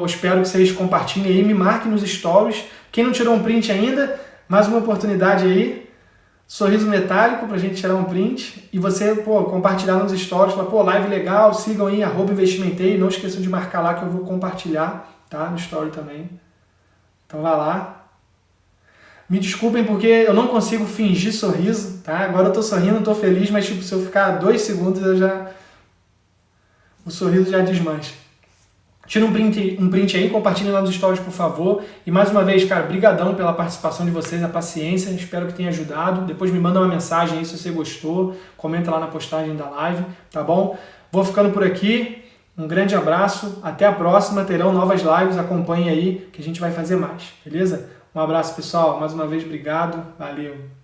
Espero que vocês compartilhem aí, me marquem nos stories. Quem não tirou um print ainda, mais uma oportunidade aí. Sorriso metálico pra gente tirar um print. E você, pô, compartilhar nos stories, falar, pô, live legal, sigam aí, @investimentei. Não esqueçam de marcar lá que eu vou compartilhar, tá? No story também. Então vai lá. Me desculpem porque eu não consigo fingir sorriso, tá? Agora eu tô sorrindo, tô feliz, mas tipo, se eu ficar 2 segundos, o sorriso já desmancha. Tira um print aí, compartilhem lá nos stories, por favor. E mais uma vez, cara, brigadão pela participação de vocês, a paciência. Espero que tenha ajudado. Depois me manda uma mensagem aí se você gostou. Comenta lá na postagem da live, tá bom? Vou ficando por aqui. Um grande abraço. Até a próxima. Terão novas lives. Acompanhe aí que a gente vai fazer mais, beleza? Um abraço, pessoal. Mais uma vez, obrigado. Valeu.